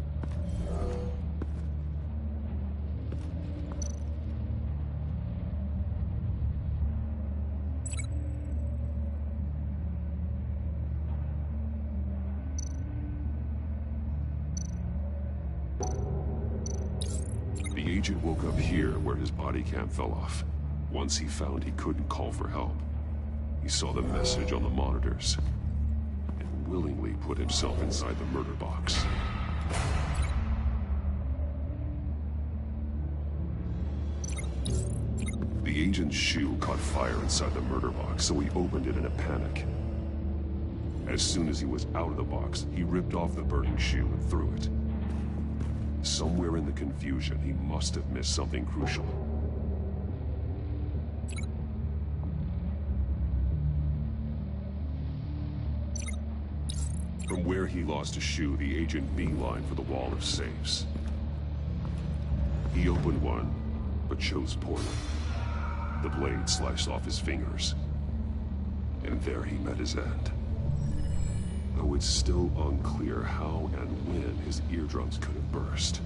S11: The agent woke up here where his body cam fell off. Once he found he couldn't call for help, he saw the message on the monitors and willingly put himself inside the murder box. The agent's shoe caught fire inside the murder box, so he opened it in a panic. As soon as he was out of the box, he ripped off the burning shoe and threw it. Somewhere in the confusion, he must have missed something crucial. From where he lost a shoe, the agent beelined for the wall of safes. He opened one, but chose poorly. The blade sliced off his fingers. And there he met his end. Though it's still unclear how and when his eardrums could have burst.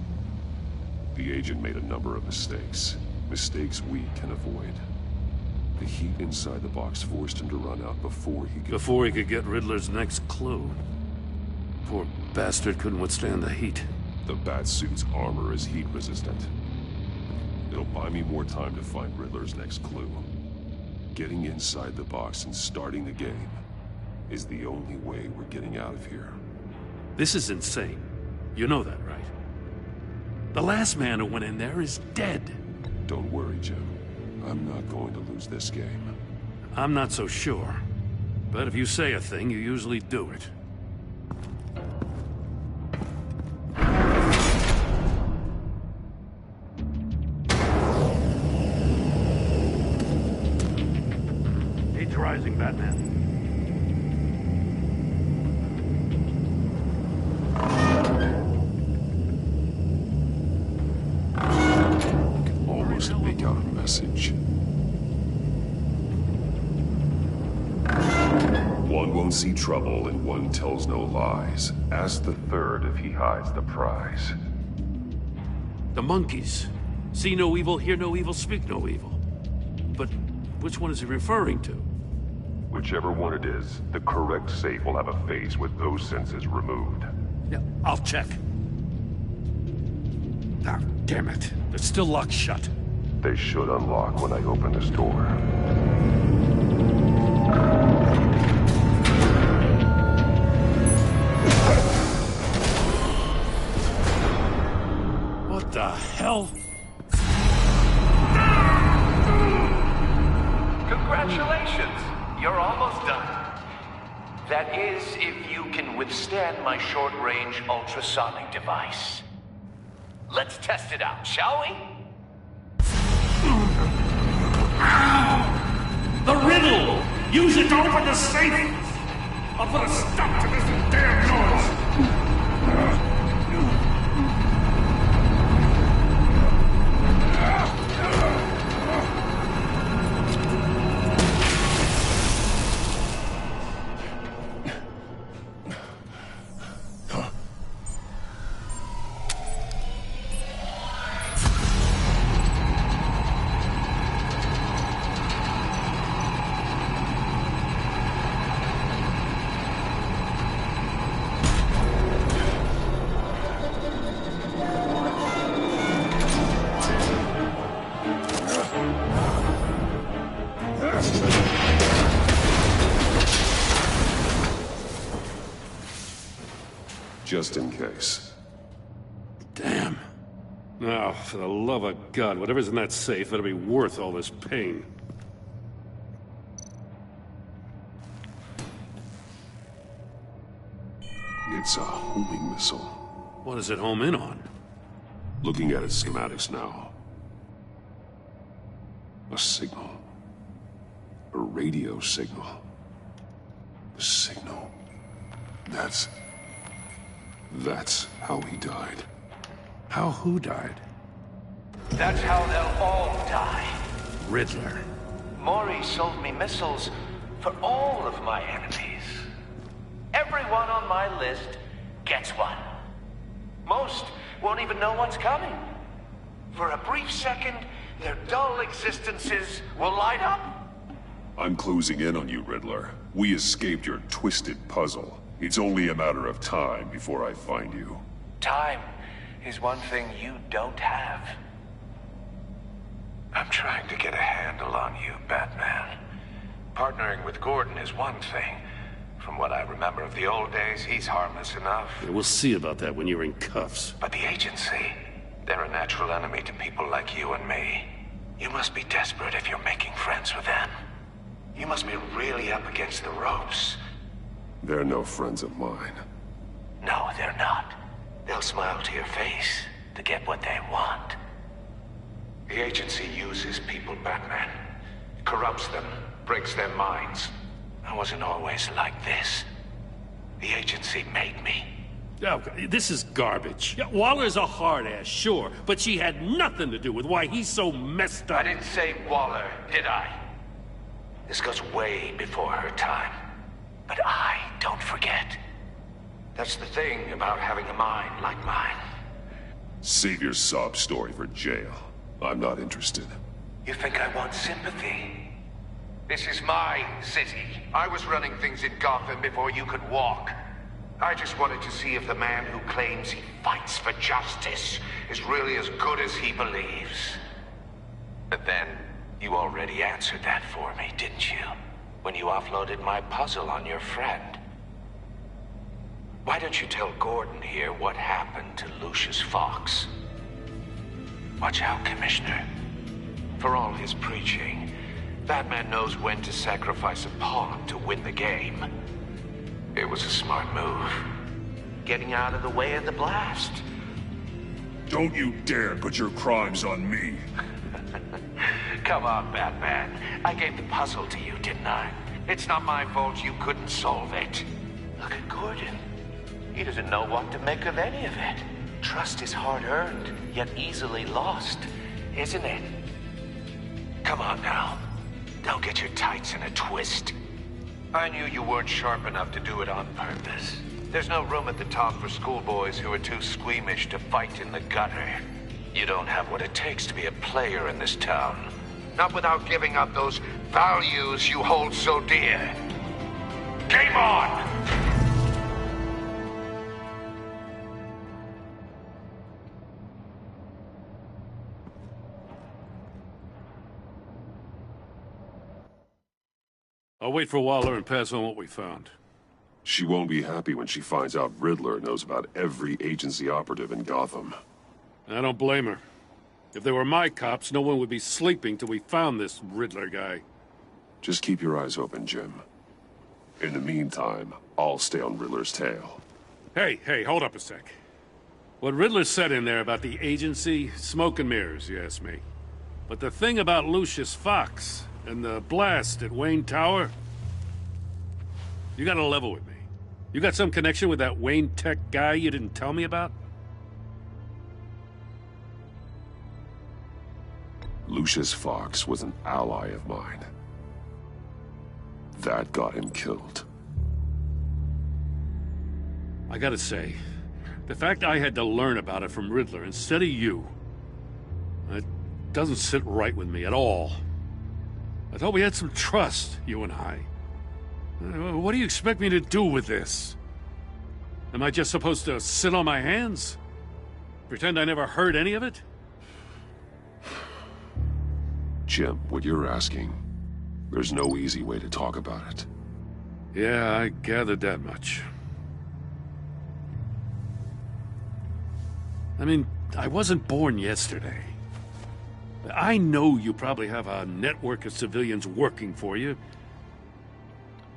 S11: The agent made a number of mistakes. Mistakes we can avoid. The heat inside the box forced him to run out before he could
S12: get Riddler's next clue. Poor bastard couldn't withstand the heat.
S11: The Batsuit's armor is heat resistant. It'll buy me more time to find Riddler's next clue. Getting inside the box and starting the game is the only way we're getting out of here.
S12: This is insane. You know that, right? The last man who went in there is dead.
S11: Don't worry, Jim. I'm not going to lose this game.
S12: I'm not so sure. But if you say a thing, you usually do it. Age rising, Batman.
S11: Almost make out a message. One won't see trouble and one tells no lies. Ask the third if he hides the prize.
S12: The monkeys. See no evil, hear no evil, speak no evil. But which one is he referring to?
S11: Whichever one it is, the correct safe will have a face with those senses removed.
S12: Yeah, I'll check. Ah, damn it. It's still locked shut.
S11: They should unlock when I open this door.
S12: What the hell?
S13: Congratulations! You're almost done. That is, if you can withstand my short-range ultrasonic device. Let's test it out, shall we?
S14: The riddle! Use it to open the safe! I'll put a stop to this damn noise!
S11: Just in case.
S12: Damn. Now, for the love of God, whatever's in that safe better be worth all this pain.
S11: It's a homing missile.
S12: What does it home in on?
S11: Looking at its schematics now. A signal. A radio signal. The signal. That's how he died.
S12: How who died?
S13: That's how they'll all die.
S12: Riddler.
S13: Maury sold me missiles for all of my enemies. Everyone on my list gets one. Most won't even know what's coming. For a brief second, their dull existences will light up.
S11: I'm closing in on you, Riddler. We escaped your twisted puzzle. It's only a matter of time before I find you.
S13: Time is one thing you don't have. I'm trying to get a handle on you, Batman. Partnering with Gordon is one thing. From what I remember of the old days, he's harmless enough.
S12: Yeah, we'll see about that when you're in cuffs.
S13: But the agency, they're a natural enemy to people like you and me. You must be desperate if you're making friends with them. You must be really up against the ropes.
S11: They're no friends of mine.
S13: No, they're not. They'll smile to your face to get what they want. The agency uses people, Batman. Corrupts them, breaks their minds. I wasn't always like this. The agency made me.
S12: Oh, this is garbage. Yeah, Waller's a hard-ass, sure, but she had nothing to do with why he's so messed up.
S13: I didn't say Waller, did I? This goes way before her time. But I don't forget. That's the thing about having a mind like mine.
S11: Save your sob story for jail. I'm not interested.
S13: You think I want sympathy? This is my city. I was running things in Gotham before you could walk. I just wanted to see if the man who claims he fights for justice is really as good as he believes. But then, you already answered that for me, didn't you? When you offloaded my puzzle on your friend. Why don't you tell Gordon here what happened to Lucius Fox? Watch out, Commissioner. For all his preaching, Batman knows when to sacrifice a pawn to win the game. It was a smart move. Getting out of the way of the blast.
S11: Don't you dare put your crimes on me.
S13: Come on, Batman. I gave the puzzle to you, didn't I? It's not my fault you couldn't solve it. Look at Gordon. He doesn't know what to make of any of it. Trust is hard-earned, yet easily lost, isn't it? Come on now. Don't get your tights in a twist. I knew you weren't sharp enough to do it on purpose. There's no room at the top for schoolboys who are too squeamish to fight in the gutter. You don't have what it takes to be a player in this town. Not without giving up those values you hold so dear. Game on!
S12: I'll wait for Waller and pass on what we found.
S11: She won't be happy when she finds out Riddler knows about every agency operative in Gotham.
S12: I don't blame her. If they were my cops, no one would be sleeping till we found this Riddler guy.
S11: Just keep your eyes open, Jim. In the meantime, I'll stay on Riddler's tail.
S12: Hey, hold up a sec. What Riddler said in there about the agency, smoke and mirrors, you ask me. But the thing about Lucius Fox and the blast at Wayne Tower, you gotta level with me. You got some connection with that Wayne Tech guy you didn't tell me about?
S11: Lucius Fox was an ally of mine. That got him killed.
S12: I gotta say, the fact I had to learn about it from Riddler instead of you, it doesn't sit right with me at all. I thought we had some trust, you and I. What do you expect me to do with this? Am I just supposed to sit on my hands? Pretend I never heard any of it?
S11: Jim, what you're asking, there's no easy way to talk about it.
S12: Yeah, I gathered that much. I mean, I wasn't born yesterday. I know you probably have a network of civilians working for you.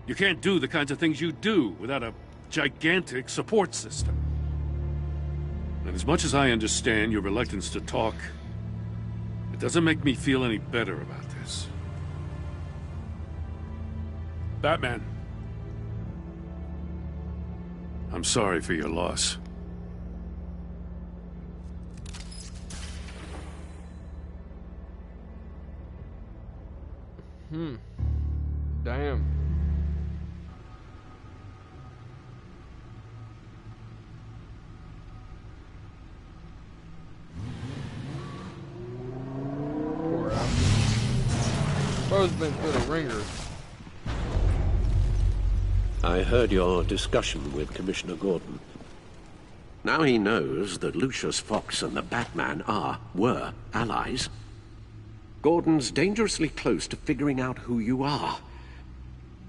S12: You can't do the kinds of things you do without a gigantic support system. And as much as I understand your reluctance to talk, it doesn't make me feel any better about this. Batman. I'm sorry for your loss.
S4: Damn. Poor Alfred. Bro's been through the ringer.
S3: I heard your discussion with Commissioner Gordon. Now he knows that Lucius Fox and the Batman were allies. Gordon's dangerously close to figuring out who you are.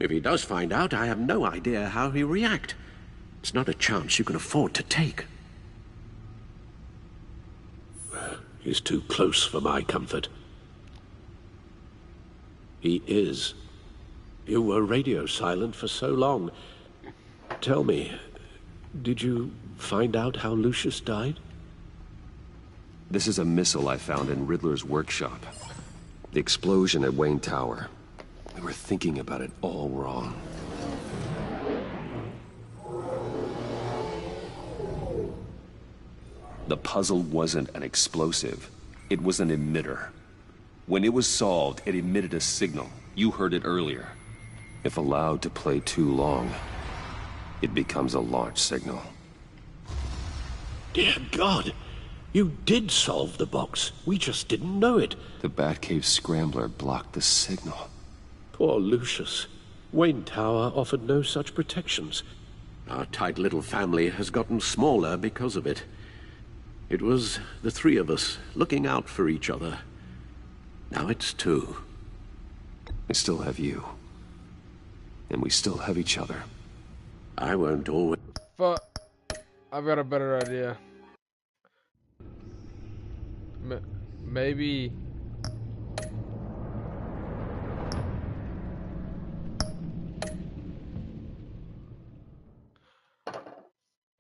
S3: If he does find out, I have no idea how he'll react. It's not a chance you can afford to take. He's too close for my comfort. He is. You were radio silent for so long. Tell me, did you find out how Lucius died?
S1: This is a missile I found in Riddler's workshop. The explosion at Wayne Tower. We were thinking about it all wrong. The puzzle wasn't an explosive. It was an emitter. When it was solved, it emitted a signal. You heard it earlier. If allowed to play too long, it becomes a launch signal.
S3: Dear God! You did solve the box. We just didn't know it.
S1: The Batcave scrambler blocked the signal.
S3: Poor Lucius. Wayne Tower offered no such protections. Our tight little family has gotten smaller because of it. It was the three of us looking out for each other. Now it's two.
S1: I still have you. And we still have each other.
S3: I won't always...
S4: Fuck. I've got a better idea. Maybe...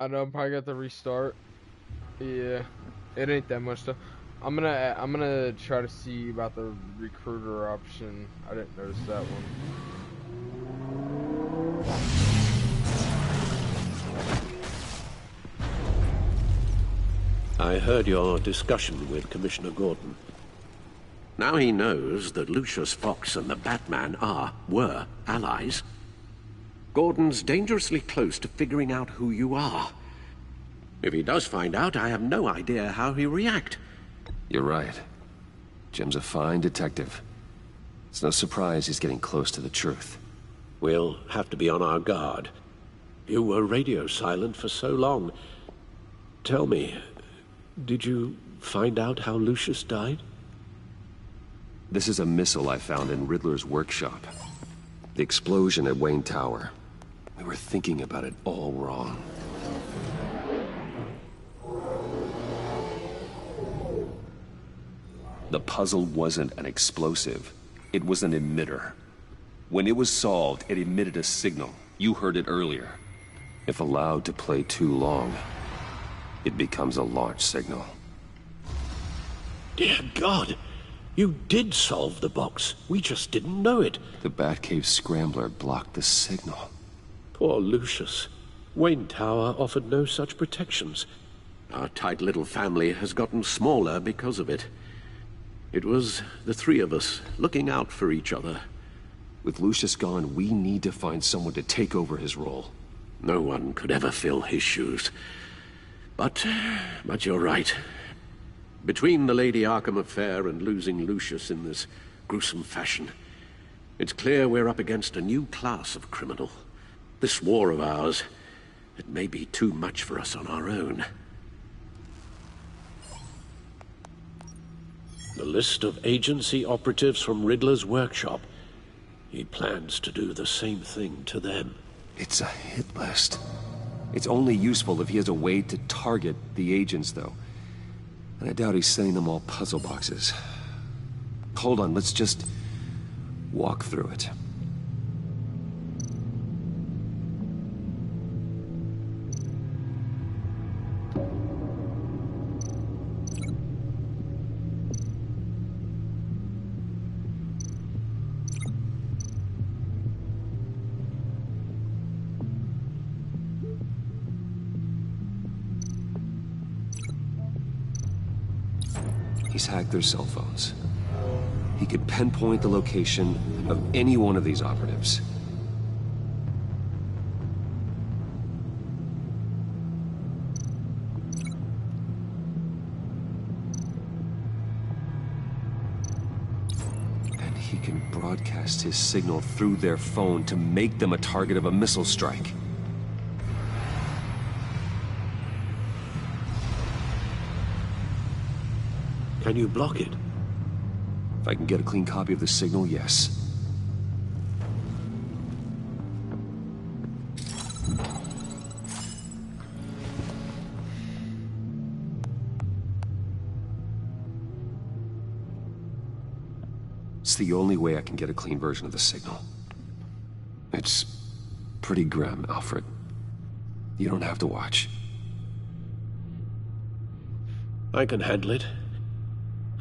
S4: I know I'm probably got to restart. Yeah, it ain't that much though. I'm gonna try to see about the recruiter option. I didn't notice that one.
S3: I heard your discussion with Commissioner Gordon. Now he knows that Lucius Fox and the Batman were allies. Gordon's dangerously close to figuring out who you are. If he does find out, I have no idea how he'll react.
S1: You're right. Jim's a fine detective. It's no surprise he's getting close to the truth.
S3: We'll have to be on our guard. You were radio silent for so long. Tell me, did you find out how Lucius died?
S1: This is a missile I found in Riddler's workshop. The explosion at Wayne Tower. We were thinking about it all wrong. The puzzle wasn't an explosive. It was an emitter. When it was solved, it emitted a signal. You heard it earlier. If allowed to play too long, it becomes a launch signal.
S3: Dear God! You did solve the box. We just didn't know it.
S1: The Batcave Scrambler blocked the signal.
S3: Poor Lucius. Wayne Tower offered no such protections. Our tight little family has gotten smaller because of it. It was the three of us looking out for each other.
S1: With Lucius gone, we need to find someone to take over his role.
S3: No one could ever fill his shoes. But you're right. Between the Lady Arkham affair and losing Lucius in this gruesome fashion, it's clear we're up against a new class of criminal. This war of ours, it may be too much for us on our own. The list of agency operatives from Riddler's workshop. He plans to do the same thing to them.
S1: It's a hit list. It's only useful if he has a way to target the agents, though. And I doubt he's sending them all puzzle boxes. Hold on, let's just walk through it. He's hacked their cell phones. He could pinpoint the location of any one of these operatives. And he can broadcast his signal through their phone to make them a target of a missile strike.
S3: Can you block it?
S1: If I can get a clean copy of the signal, yes. It's the only way I can get a clean version of the signal. It's pretty grim, Alfred. You don't have to watch.
S3: I can handle it.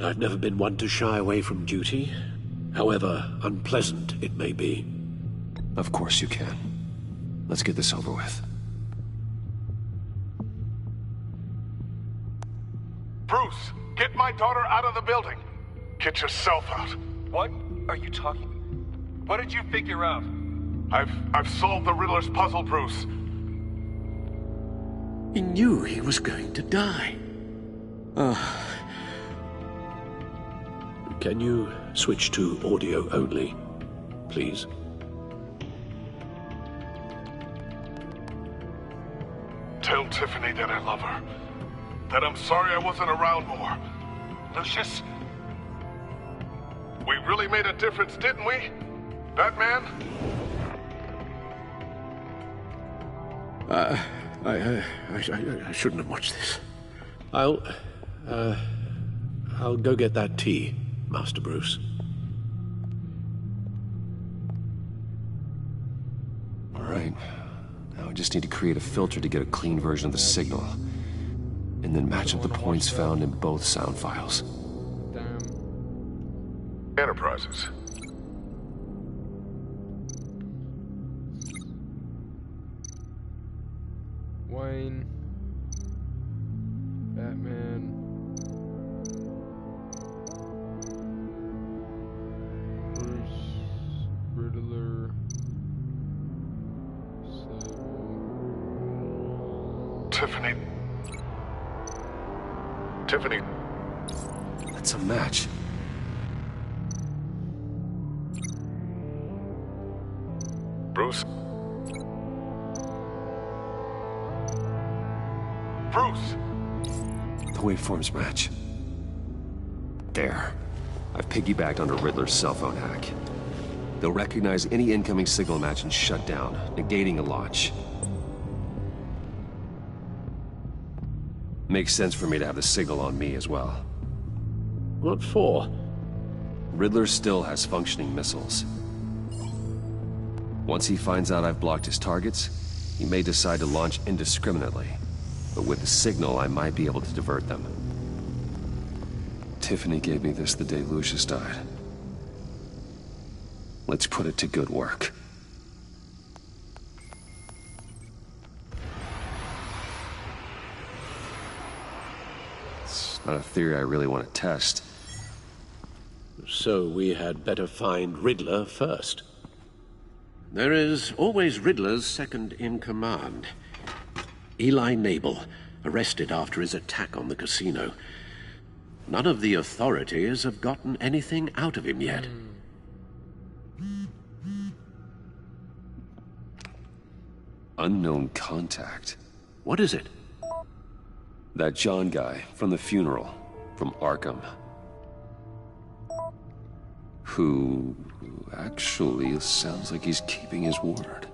S3: I've never been one to shy away from duty, however unpleasant it may be.
S1: Of course you can. Let's get this over with.
S2: Bruce, get my daughter out of the building. Get yourself out.
S15: What are you talking? What did you figure out?
S2: I've solved the Riddler's puzzle, Bruce.
S3: He knew he was going to die. Can you switch to audio only, please?
S2: Tell Tiffany that I love her. That I'm sorry I wasn't around more.
S15: Lucius?
S2: We really made a difference, didn't we? Batman?
S3: I shouldn't have watched this. I'll go get that tea, Master Bruce.
S1: All right. Now I just need to create a filter to get a clean version of the signal. And then match up the points found in both sound files.
S2: Enterprises.
S4: Wayne. Batman. Bruce. Riddler.
S2: Tiffany. Tiffany.
S1: That's a match.
S2: Bruce? Bruce!
S1: The waveforms match. There. I've piggybacked onto Riddler's cell phone hack. They'll recognize any incoming signal match and shut down, negating a launch. Makes sense for me to have the signal on me as well.
S3: What for?
S1: Riddler still has functioning missiles. Once he finds out I've blocked his targets, he may decide to launch indiscriminately. But with the signal, I might be able to divert them. Tiffany gave me this the day Lucius died. Let's put it to good work. It's not a theory I really want to test.
S3: So we had better find Riddler first. There is always Riddler's second in command. Eli Nabel, arrested after his attack on the casino. None of the authorities have gotten anything out of him yet.
S1: Unknown contact.
S3: What is it?
S1: That John guy from the funeral, from Arkham. Who actually sounds like he's keeping his word.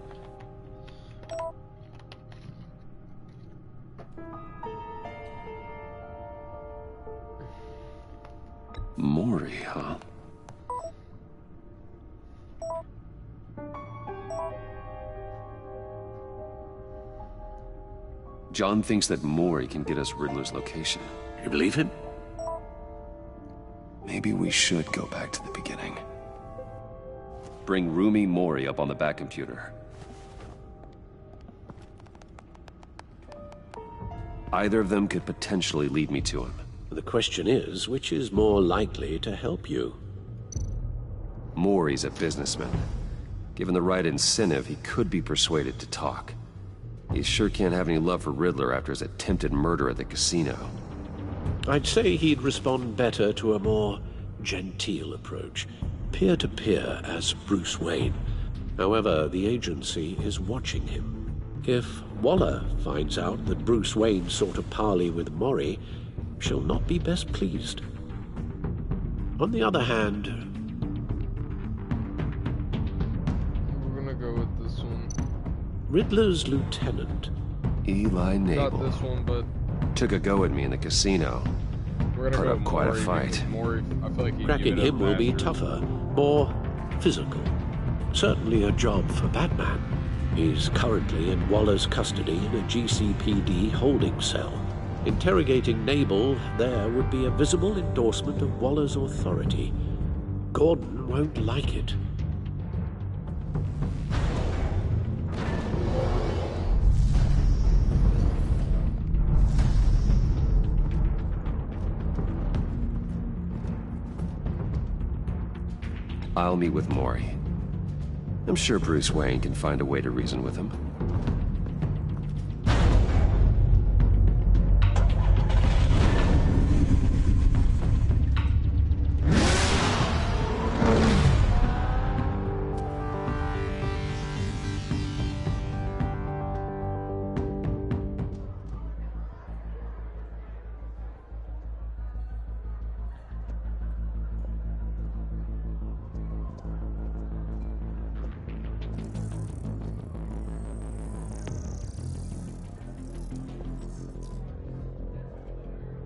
S1: Mori, huh? John thinks that Mori can get us Riddler's location.
S3: You believe him?
S1: Maybe we should go back to the beginning. Bring Rumi Mori up on the back computer. Either of them could potentially lead me to him.
S3: The question is, which is more likely to help you?
S1: Mori's a businessman. Given the right incentive, he could be persuaded to talk. He sure can't have any love for Riddler after his attempted murder at the casino.
S3: I'd say he'd respond better to a more genteel approach, peer-to-peer as Bruce Wayne. However, the agency is watching him. If Waller finds out that Bruce Wayne sought a parley with Mori, she'll not be best pleased. On the other hand...
S4: We're gonna go with this one.
S3: Riddler's lieutenant.
S1: Eli Nabel.
S4: Not this one, but...
S1: Took a go at me in the casino.
S4: We're gonna
S1: Put
S4: go
S1: up quite a fight.
S4: Mori, I feel like
S3: Cracking him will be tougher, more physical. Certainly a job for Batman. He's currently in Waller's custody in a GCPD holding cell. Interrogating Nabel there would be a visible endorsement of Waller's authority. Gordon won't like it.
S1: I'll meet with Mori. I'm sure Bruce Wayne can find a way to reason with him.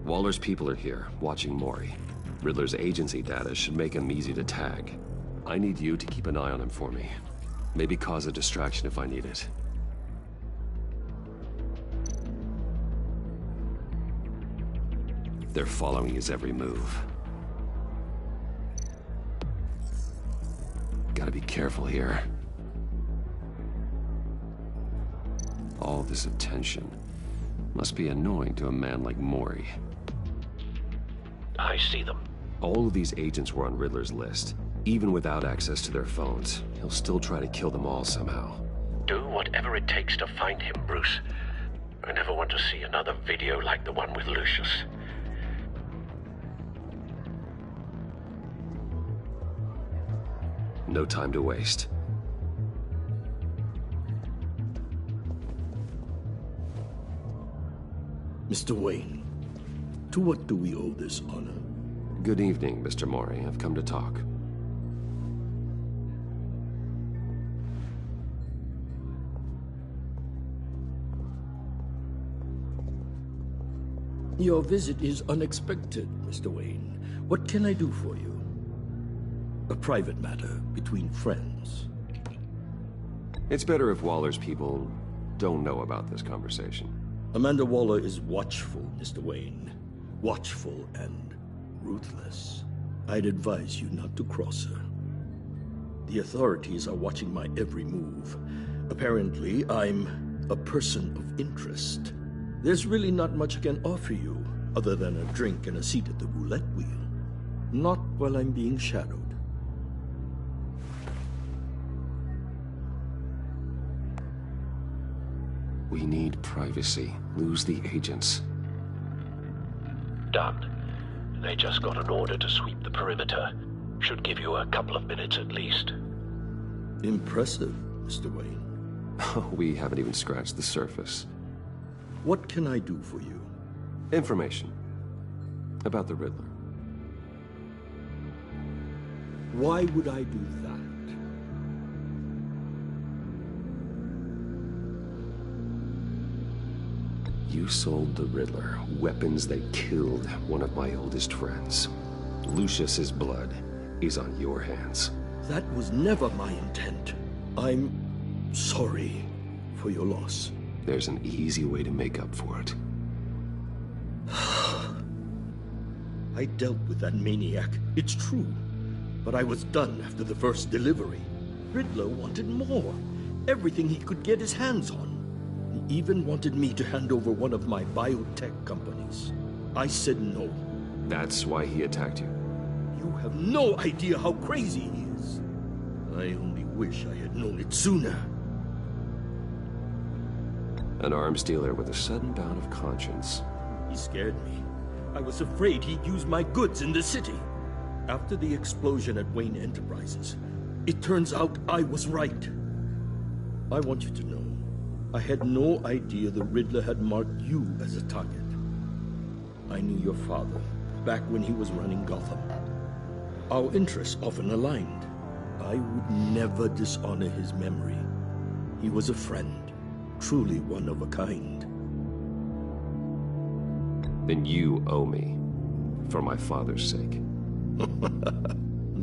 S1: Waller's people are here, watching Mori. Riddler's agency data should make him easy to tag. I need you to keep an eye on him for me. Maybe cause a distraction if I need it. They're following his every move. Gotta be careful here. All this attention must be annoying to a man like Mori.
S3: I see them.
S1: All of these agents were on Riddler's list. Even without access to their phones, he'll still try to kill them all somehow.
S3: Do whatever it takes to find him, Bruce. I never want to see another video like the one with Lucius.
S1: No time to waste.
S16: Mr. Wayne, to what do we owe this honor?
S1: Good evening, Mr. Mori. I've come to talk.
S16: Your visit is unexpected, Mr. Wayne. What can I do for you? A private matter between friends.
S1: It's better if Waller's people don't know about this conversation.
S16: Amanda Waller is watchful, Mr. Wayne. Watchful and ruthless. I'd advise you not to cross her. The authorities are watching my every move. Apparently, I'm a person of interest. There's really not much I can offer you, other than a drink and a seat at the roulette wheel. Not while I'm being shadowed.
S1: We need privacy. Lose the agents.
S17: Done. They just got an order to sweep the perimeter. Should give you a couple of minutes at least.
S16: Impressive, Mr. Wayne.
S1: We haven't even scratched the surface.
S16: What can I do for you?
S1: Information. About the Riddler.
S16: Why would I do that?
S1: You sold the Riddler weapons that killed one of my oldest friends. Lucius's blood is on your hands.
S16: That was never my intent. I'm sorry for your loss.
S1: There's an easy way to make up for it.
S16: I dealt with that maniac, it's true. But I was done after the first delivery. Riddler wanted more. Everything he could get his hands on. He even wanted me to hand over one of my biotech companies. I said no.
S1: That's why he attacked you?
S16: You have no idea how crazy he is. I only wish I had known it sooner.
S1: An arms dealer with a sudden bout of conscience.
S16: He scared me. I was afraid he'd use my goods in the city. After the explosion at Wayne Enterprises, it turns out I was right. I want you to know, I had no idea the Riddler had marked you as a target. I knew your father, back when he was running Gotham. Our interests often aligned. I would never dishonor his memory. He was a friend, truly one of a kind.
S1: Then you owe me, for my father's sake.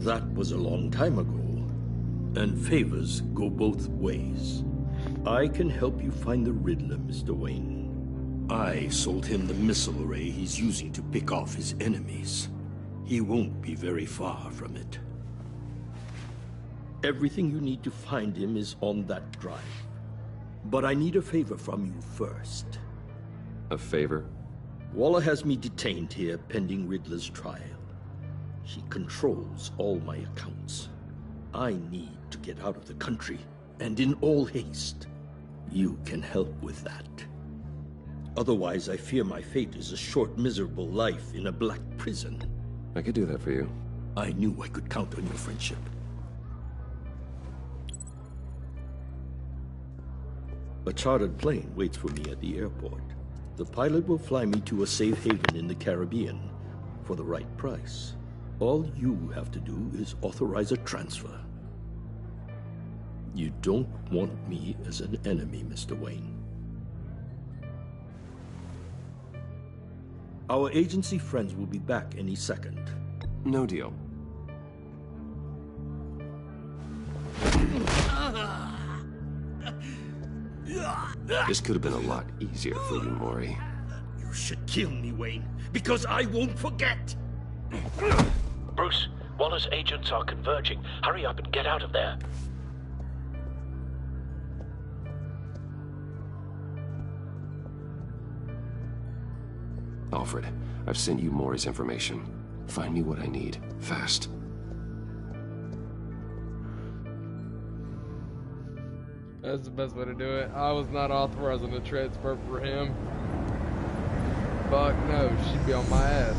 S16: That was a long time ago, and favors go both ways. I can help you find the Riddler, Mr. Wayne. I sold him the missile array he's using to pick off his enemies. He won't be very far from it. Everything you need to find him is on that drive. But I need a favor from you first.
S1: A favor?
S16: Waller has me detained here pending Riddler's trial. She controls all my accounts. I need to get out of the country, and in all haste. You can help with that. Otherwise, I fear my fate is a short, miserable life in a black prison.
S1: I could do that for you.
S16: I knew I could count on your friendship. A chartered plane waits for me at the airport. The pilot will fly me to a safe haven in the Caribbean for the right price. All you have to do is authorize a transfer. You don't want me as an enemy, Mr. Wayne. Our agency friends will be back any second.
S1: No deal. This could have been a lot easier for you, Maury.
S16: You should kill me, Wayne, because I won't forget!
S17: Bruce, Waller's agents are converging. Hurry up and get out of there.
S1: Alfred, I've sent you Maury's information. Find me what I need, fast.
S4: That's the best way to do it. I was not authorizing a transfer for him. Fuck no, she'd be on my ass.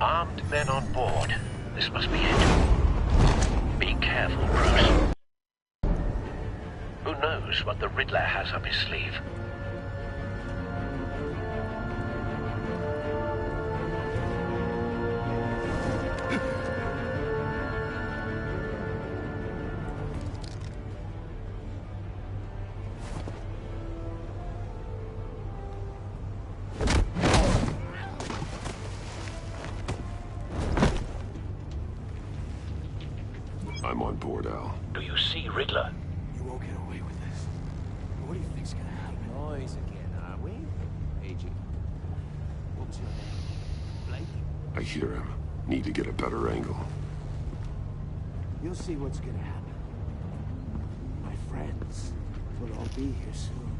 S17: Armed men on board. This must be it. Be careful, Bruce. Who knows what the Riddler has up his sleeve?
S11: I'm on board, Al.
S17: Do you see Riddler?
S8: You won't get away with this. What do you think's gonna happen?
S13: Noise again, are we? Agent. What's your name? Blake?
S11: I hear him. Need to get a better angle.
S13: You'll see what's gonna happen. My friends will all be here soon.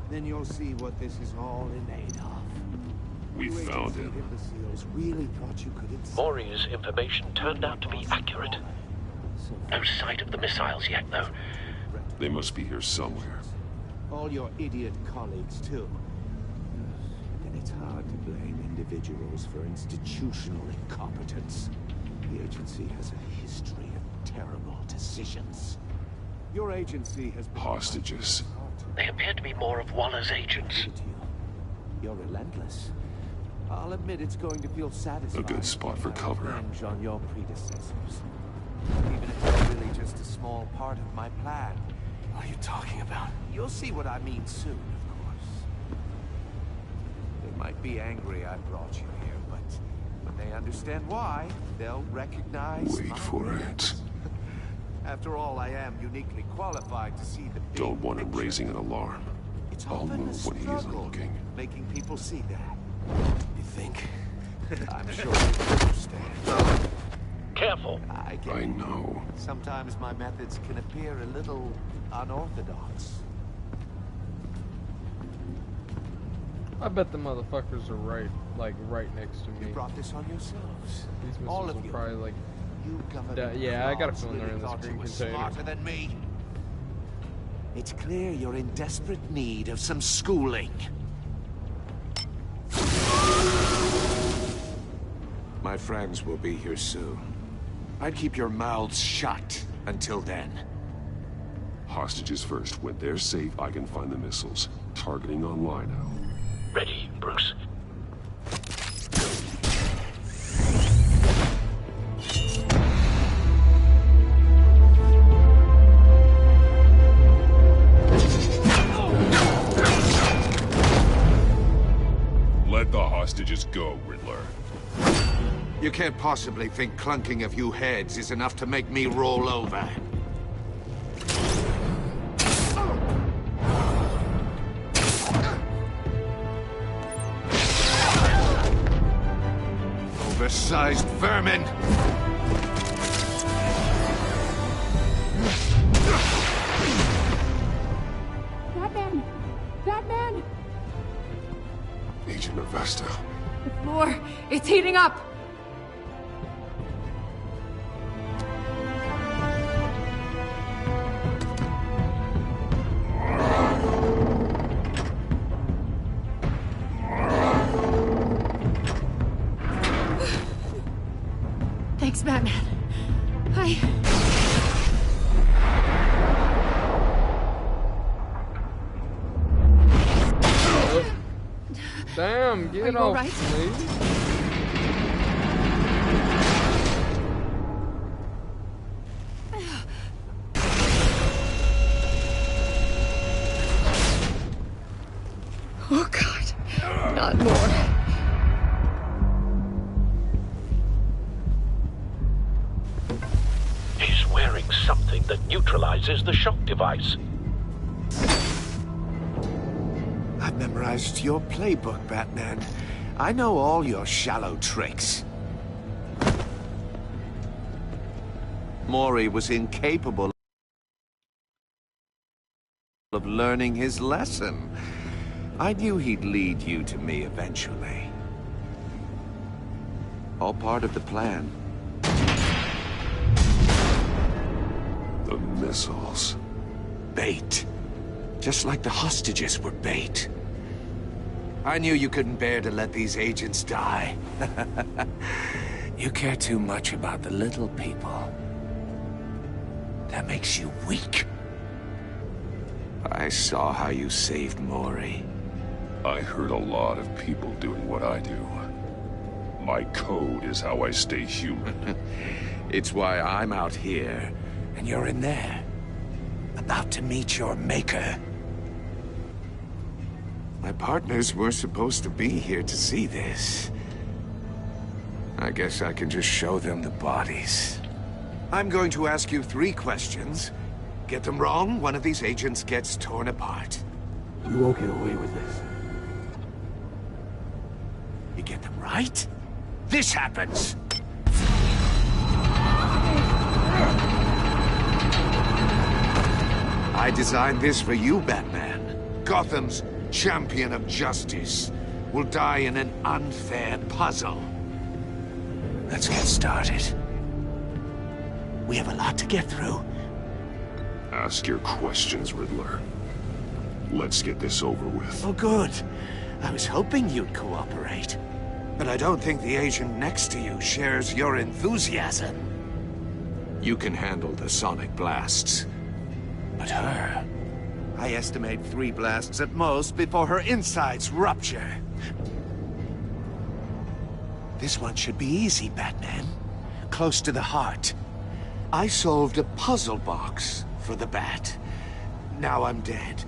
S13: Then you'll see what this is all in aid of.
S11: We found him.
S13: Imbeciles really thought you could
S17: Maury's information turned out to be accurate. No sight of the missiles yet, though.
S11: They must be here somewhere.
S13: all your idiot colleagues, too. And it's hard to blame individuals for institutional incompetence. The agency has a history of terrible decisions. Your agency has been...
S11: Hostages.
S17: They appear to be more of Waller's agents.
S13: You're relentless. I'll admit it's going to feel satisfying.
S11: A good spot for cover.
S13: Revenge on your predecessors. Even if it's really just a small part of my plan.
S8: What are you talking about?
S13: You'll see what I mean soon, of course. They might be angry I brought you here, but when they understand why, they'll recognize...
S11: Wait for it.
S13: After all, I am uniquely qualified to see the big
S11: Don't want him
S13: picture.
S11: raising an alarm.
S13: It's
S11: I'll
S13: often a
S11: move when he isn't
S13: struggle
S11: looking.
S13: making people see that.
S8: You think?
S13: I'm sure you understand.
S17: Careful.
S11: I know.
S13: Sometimes my methods can appear a little unorthodox.
S4: I bet the motherfuckers are right next to me.
S13: You brought this on yourselves.
S4: These
S13: All
S4: missiles
S13: of
S4: will
S13: you.
S4: probably like...
S13: You government
S4: yeah, I got a
S13: claws
S4: feeling they're
S13: really
S4: in this
S13: thought you
S4: green
S13: were
S4: container.
S13: smarter than me. It's clear you're in desperate need of some schooling. My friends will be here soon. I'd keep your mouths shut until then.
S11: Hostages first. When they're safe, I can find the missiles. Targeting on Lino.
S17: Ready, Bruce.
S11: Let the hostages go, Riddler.
S13: You can't possibly think clunking a few heads is enough to make me roll over. Oversized vermin!
S18: Batman! Batman!
S11: Agent Avesta.
S18: The floor, it's heating up! Thanks, Batman.
S4: Damn, get off, please.
S18: Oh, God. Not more.
S17: He's wearing something that neutralizes the shock device.
S13: I've memorized your playbook, Batman. I know all your shallow tricks. Maury was incapable of learning his lesson. I knew he'd lead you to me eventually. All part of the plan.
S11: The missiles.
S13: Bait. Just like the hostages were bait. I knew you couldn't bear to let these agents die. You care too much about the little people. That makes you weak. I saw how you saved Maury.
S11: I heard a lot of people doing what I do. My code is how I stay human.
S13: It's why I'm out here, and you're in there. About to meet your maker. My partners were supposed to be here to see this. I guess I can just show them the bodies. I'm going to ask you 3 questions. Get them wrong, one of these agents gets torn apart.
S16: You won't get away with this.
S13: You get them right, this happens. I designed this for you, Batman. Gotham's champion of justice will die in an unfair puzzle. Let's get started. We have a lot to get through.
S11: Ask your questions, Riddler. Let's get this over with.
S13: Oh, good. I was hoping you'd cooperate. But I don't think the agent next to you shares your enthusiasm. You can handle the sonic blasts. But her... I estimate 3 blasts at most before her insides rupture. This one should be easy, Batman. Close to the heart. I solved a puzzle box for the Bat. Now I'm dead.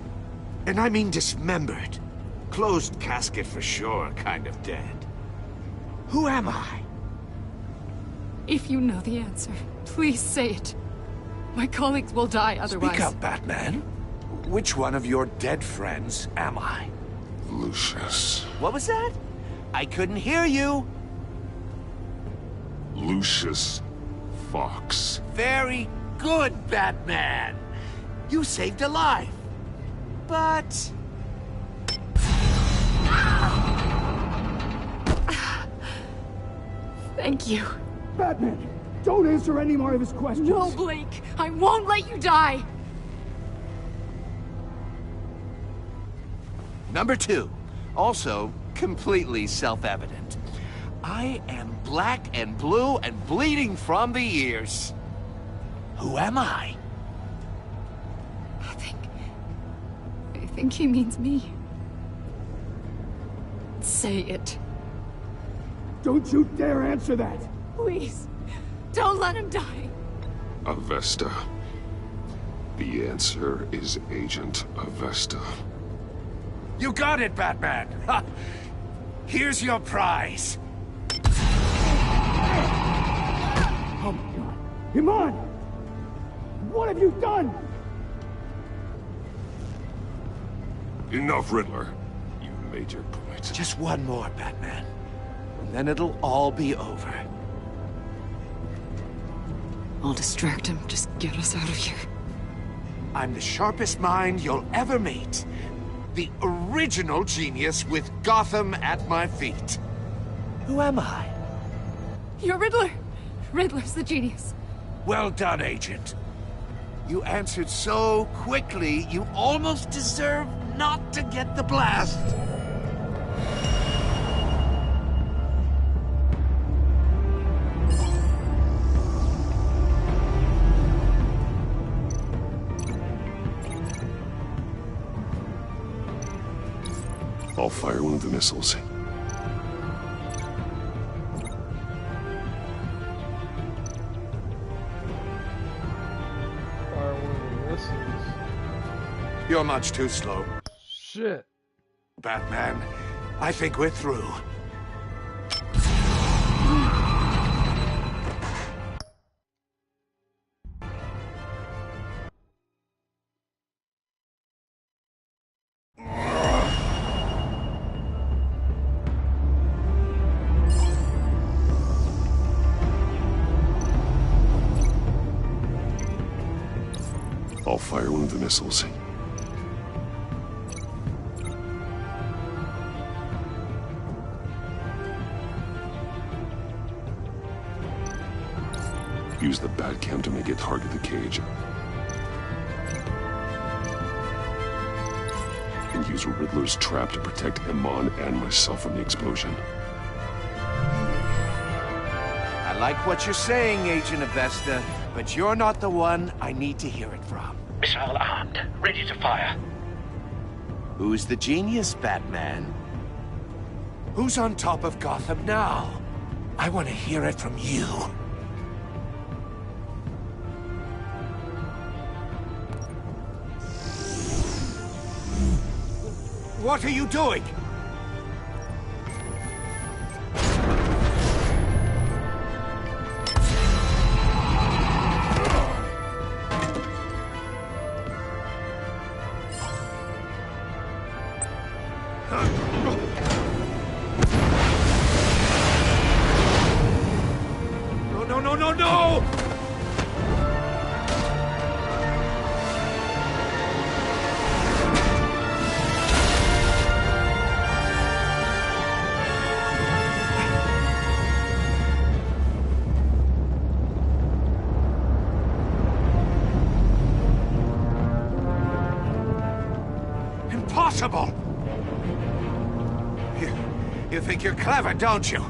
S13: And I mean dismembered. Closed casket for sure, kind of dead. Who am I?
S18: If you know the answer, please say it. My colleagues will die otherwise.
S13: Speak up, Batman. Which one of your dead friends am I?
S11: Lucius.
S13: What was that? I couldn't hear you.
S11: Lucius Fox.
S13: Very good, Batman. You saved a life. But...
S18: Thank you.
S16: Batman, don't answer any more of his questions.
S18: No, Blake. I won't let you die.
S13: Number 2. Also, completely self-evident. I am black and blue and bleeding from the ears. Who am I?
S18: I think he means me. Say it.
S16: Don't you dare answer that!
S18: Please, don't let him die.
S11: Avesta. The answer is Agent Avesta.
S13: You got it, Batman! Ha. Here's your prize.
S16: Oh my God. Iman! What have you done?
S11: Enough, Riddler. You've made your point.
S13: Just one more, Batman. And then it'll all be over.
S18: I'll distract him. Just get us out of here.
S13: I'm the sharpest mind you'll ever meet. The original genius with Gotham at my feet. Who am I?
S18: You're Riddler. Riddler's the genius.
S13: Well done, Agent. You answered so quickly, you almost deserve not to get the blast.
S11: I'll fire one of the missiles.
S13: You're much too slow.
S4: Shit.
S13: Batman, I think we're through.
S11: I'll fire one of the missiles. Use the Batcam to make it target the cage. And use Riddler's trap to protect Iman and myself from the explosion.
S13: I like what you're saying, Agent Avesta, but you're not the one I need to hear it from.
S17: Missile armed, ready to fire.
S13: Who's the genius, Batman? Who's on top of Gotham now? I want to hear it from you. What are you doing?
S14: No, no, no, no! Impossible! You think you're clever, don't you?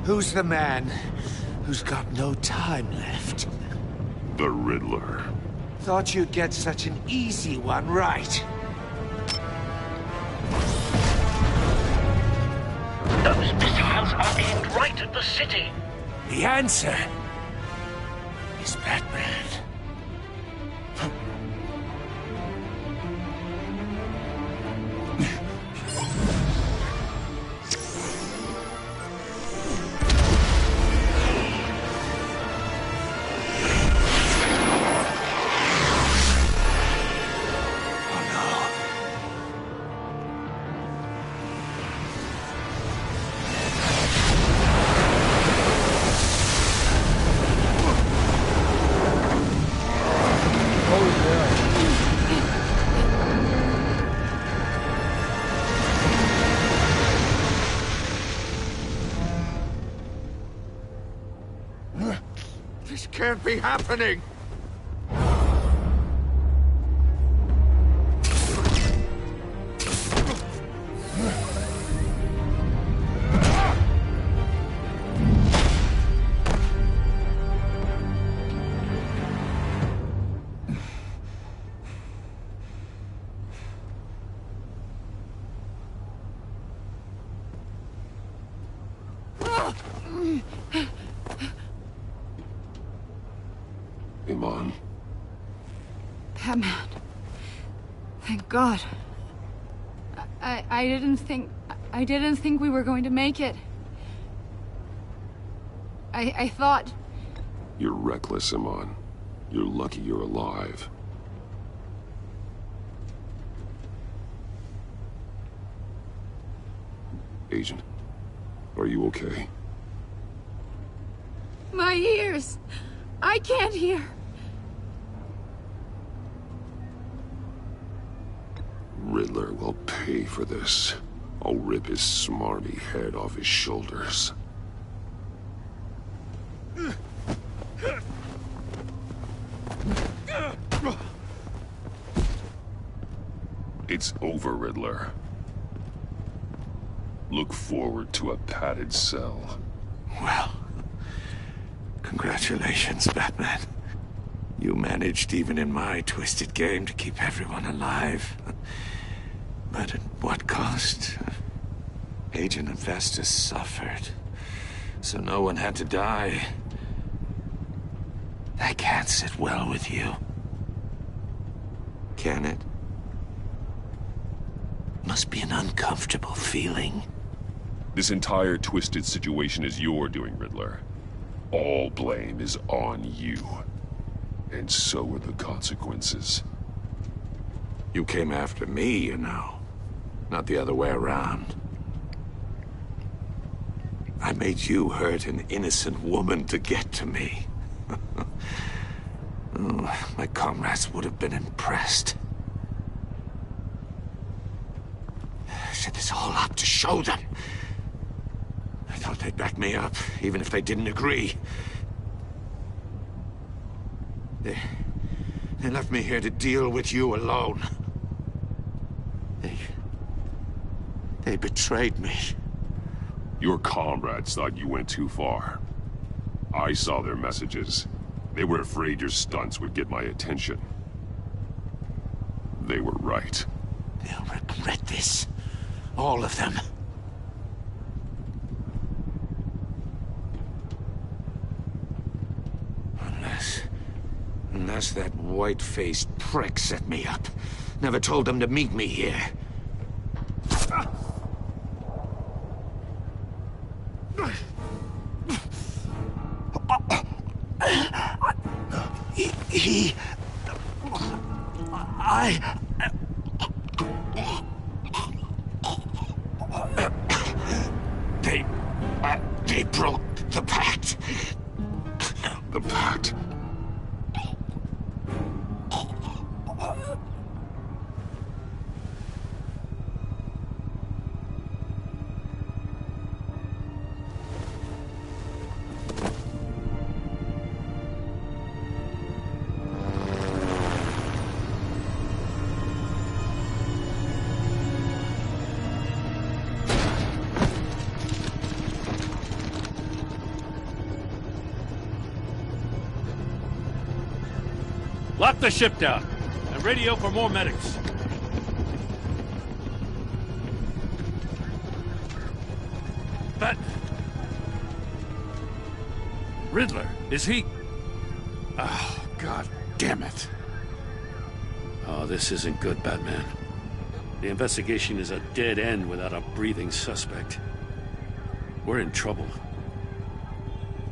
S14: Who's the man who's got no time left?
S11: The Riddler.
S14: Thought you'd get such an easy one right.
S17: Those missiles are aimed right at the city.
S14: The answer is Batman. This can't be happening!
S11: Iman.
S18: Batman. Thank God. I didn't think we were going to make it. I thought...
S11: You're reckless, Iman. You're lucky you're alive. Agent, are you okay?
S18: My ears! I can't hear!
S11: Riddler will pay for this. I'll rip his smarmy head off his shoulders. It's over, Riddler. Look forward to a padded cell.
S14: Well, congratulations, Batman. You managed, even in my twisted game, to keep everyone alive. But at what cost? Agent Infestus suffered, so no one had to die. That can't sit well with you. Can it? Must be an uncomfortable feeling.
S11: This entire twisted situation is your doing, Riddler. All blame is on you. And so are the consequences.
S14: You came after me, you know. Not the other way around. I made you hurt an innocent woman to get to me. Oh, my comrades would have been impressed. I set this all up to show them. I thought they'd back me up, even if they didn't agree. They left me here to deal with you alone. They betrayed me.
S11: Your comrades thought you went too far. I saw their messages. They were afraid your stunts would get my attention. They were right.
S14: They'll regret this. All of them. unless that white-faced prick set me up. Never told them to meet me here. They broke the pact.
S2: The pact?
S12: Lock the ship down, and radio for more medics. But... Riddler, is he... Oh, God damn it. Oh, this isn't good, Batman. The investigation is a dead end without a breathing suspect. We're in trouble.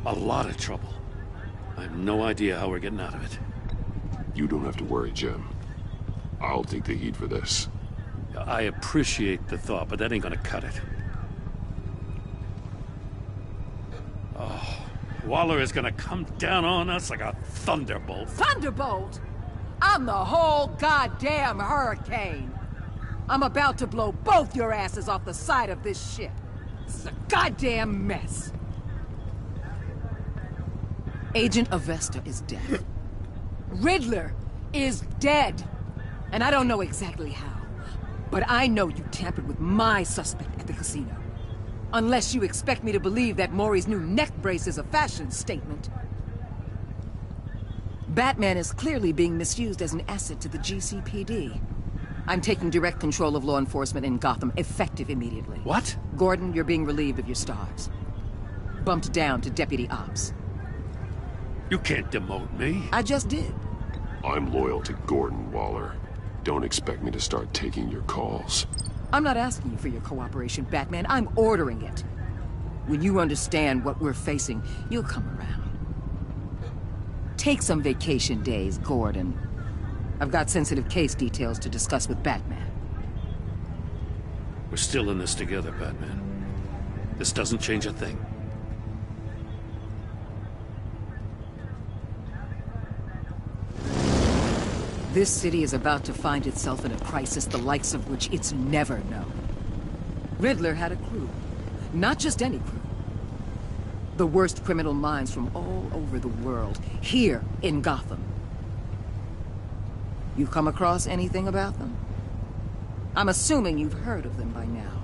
S12: A lot of trouble. I have no idea how we're getting out of it.
S11: You don't have to worry, Jim. I'll take the heat for this.
S12: I appreciate the thought, but that ain't gonna cut it. Oh, Waller is gonna come down on us like a thunderbolt.
S19: Thunderbolt? I'm the whole goddamn hurricane. I'm about to blow both your asses off the side of this ship. This is a goddamn mess. Agent Avesta is dead. Riddler is dead. And I don't know exactly how, but I know you tampered with my suspect at the casino. Unless you expect me to believe that Maury's new neck brace is a fashion statement. Batman is clearly being misused as an asset to the GCPD. I'm taking direct control of law enforcement in Gotham, effective immediately.
S12: What?
S19: Gordon, you're being relieved of your stars. Bumped down to Deputy Ops.
S12: You can't demote me.
S19: I just did.
S11: I'm loyal to Gordon, Waller. Don't expect me to start taking your calls.
S19: I'm not asking you for your cooperation, Batman. I'm ordering it. When you understand what we're facing, you'll come around. Take some vacation days, Gordon. I've got sensitive case details to discuss with Batman.
S12: We're still in this together, Batman. This doesn't change a thing.
S19: This city is about to find itself in a crisis the likes of which it's never known. Riddler had a crew. Not just any crew. The worst criminal minds from all over the world, here in Gotham. You come across anything about them? I'm assuming you've heard of them by now.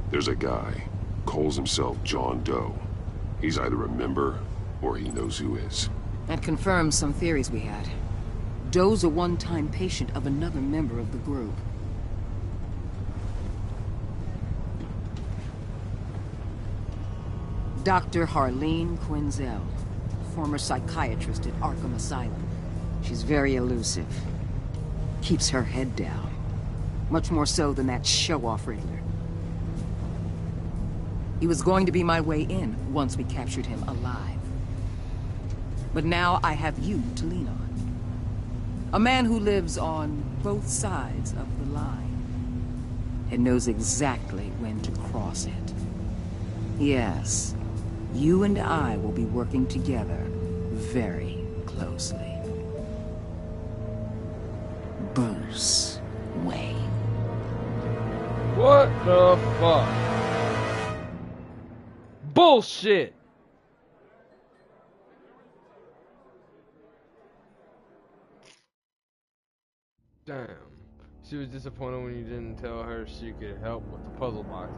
S11: There's a guy, calls himself John Doe. He's either a member, or he knows who is.
S19: That confirms some theories we had. Doe's a one-time patient of another member of the group. Dr. Harleen Quinzel, former psychiatrist at Arkham Asylum. She's very elusive. Keeps her head down. Much more so than that show-off Riddler. He was going to be my way in once we captured him alive. But now I have you to lean on. A man who lives on both sides of the line and knows exactly when to cross it. Yes, you and I will be working together very closely. Bruce Wayne.
S4: What the fuck? Bullshit! Damn. She was disappointed when you didn't tell her she could help with the puzzle box.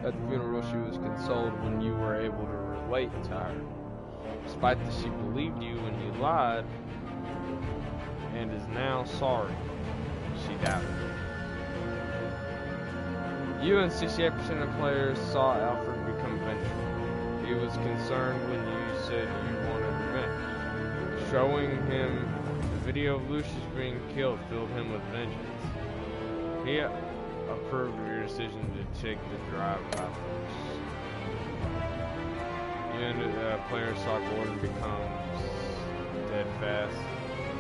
S4: At the funeral, she was consoled when you were able to relate to her. Despite that she believed you when you lied, and is now sorry. She doubted it. You and 68% of players saw Alfred become vengeful. he was concerned when you said you wanted revenge. Showing him the video of Lucius being killed filled him with vengeance. He approved of your decision to take the drive afterwards. You ended player saw Gordon becomes dead fast.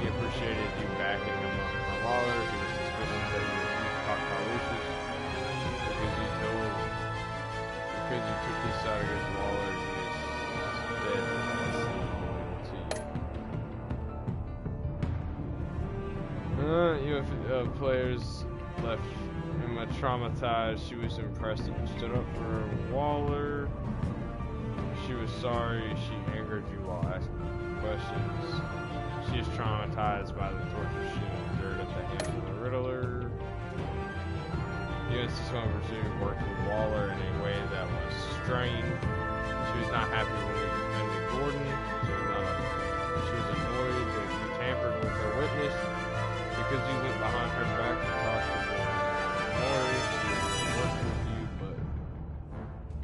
S4: He appreciated you backing him up for Waller. He was suspicious that you were talked by Lucius because you took his side against Waller. He is dead fast. You have players left him traumatized. She was impressed that you stood up for Waller. She was sorry she angered you while asking questions. She is traumatized by the torture she endured at the hands of the Riddler. You insist on pursuing work with Waller in a way that was strained. She was not happy when you defended Gordon. She was annoyed that you tampered with her witness because you went behind her back to talk to Gordon. Annoyed, she worked with you, but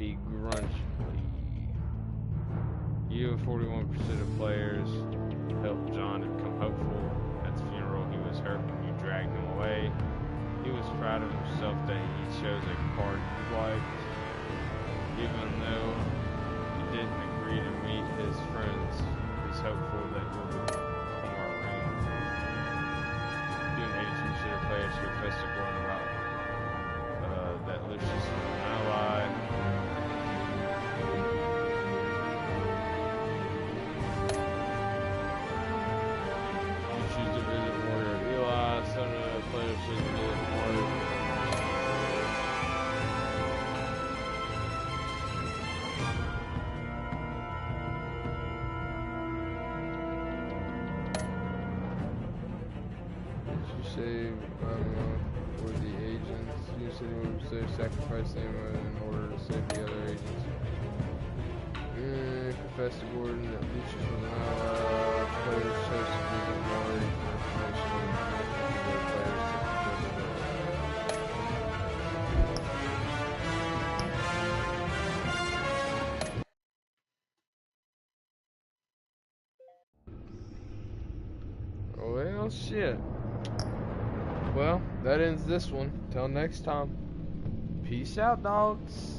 S4: begrudgingly. You and 41% of players helped John become hopeful. At the funeral, he was hurt when you dragged him away. He was proud of himself that he chose a card you liked. Even though he didn't agree to meet his friends, he's hopeful that you'll become our ring. You and 82% of players confess to Gordon about that Lucius was an ally. Choose to visit Warrior Eli. Some of the players choose to visit Warrior. You save for the agents. You said you would save sacrifice them in order to save the other agents. Confess to Gordon that Lucius was an ally. Players chose to visit Warrior for information. Well, shit. Well, that ends this one. Till next time. Peace out, dogs.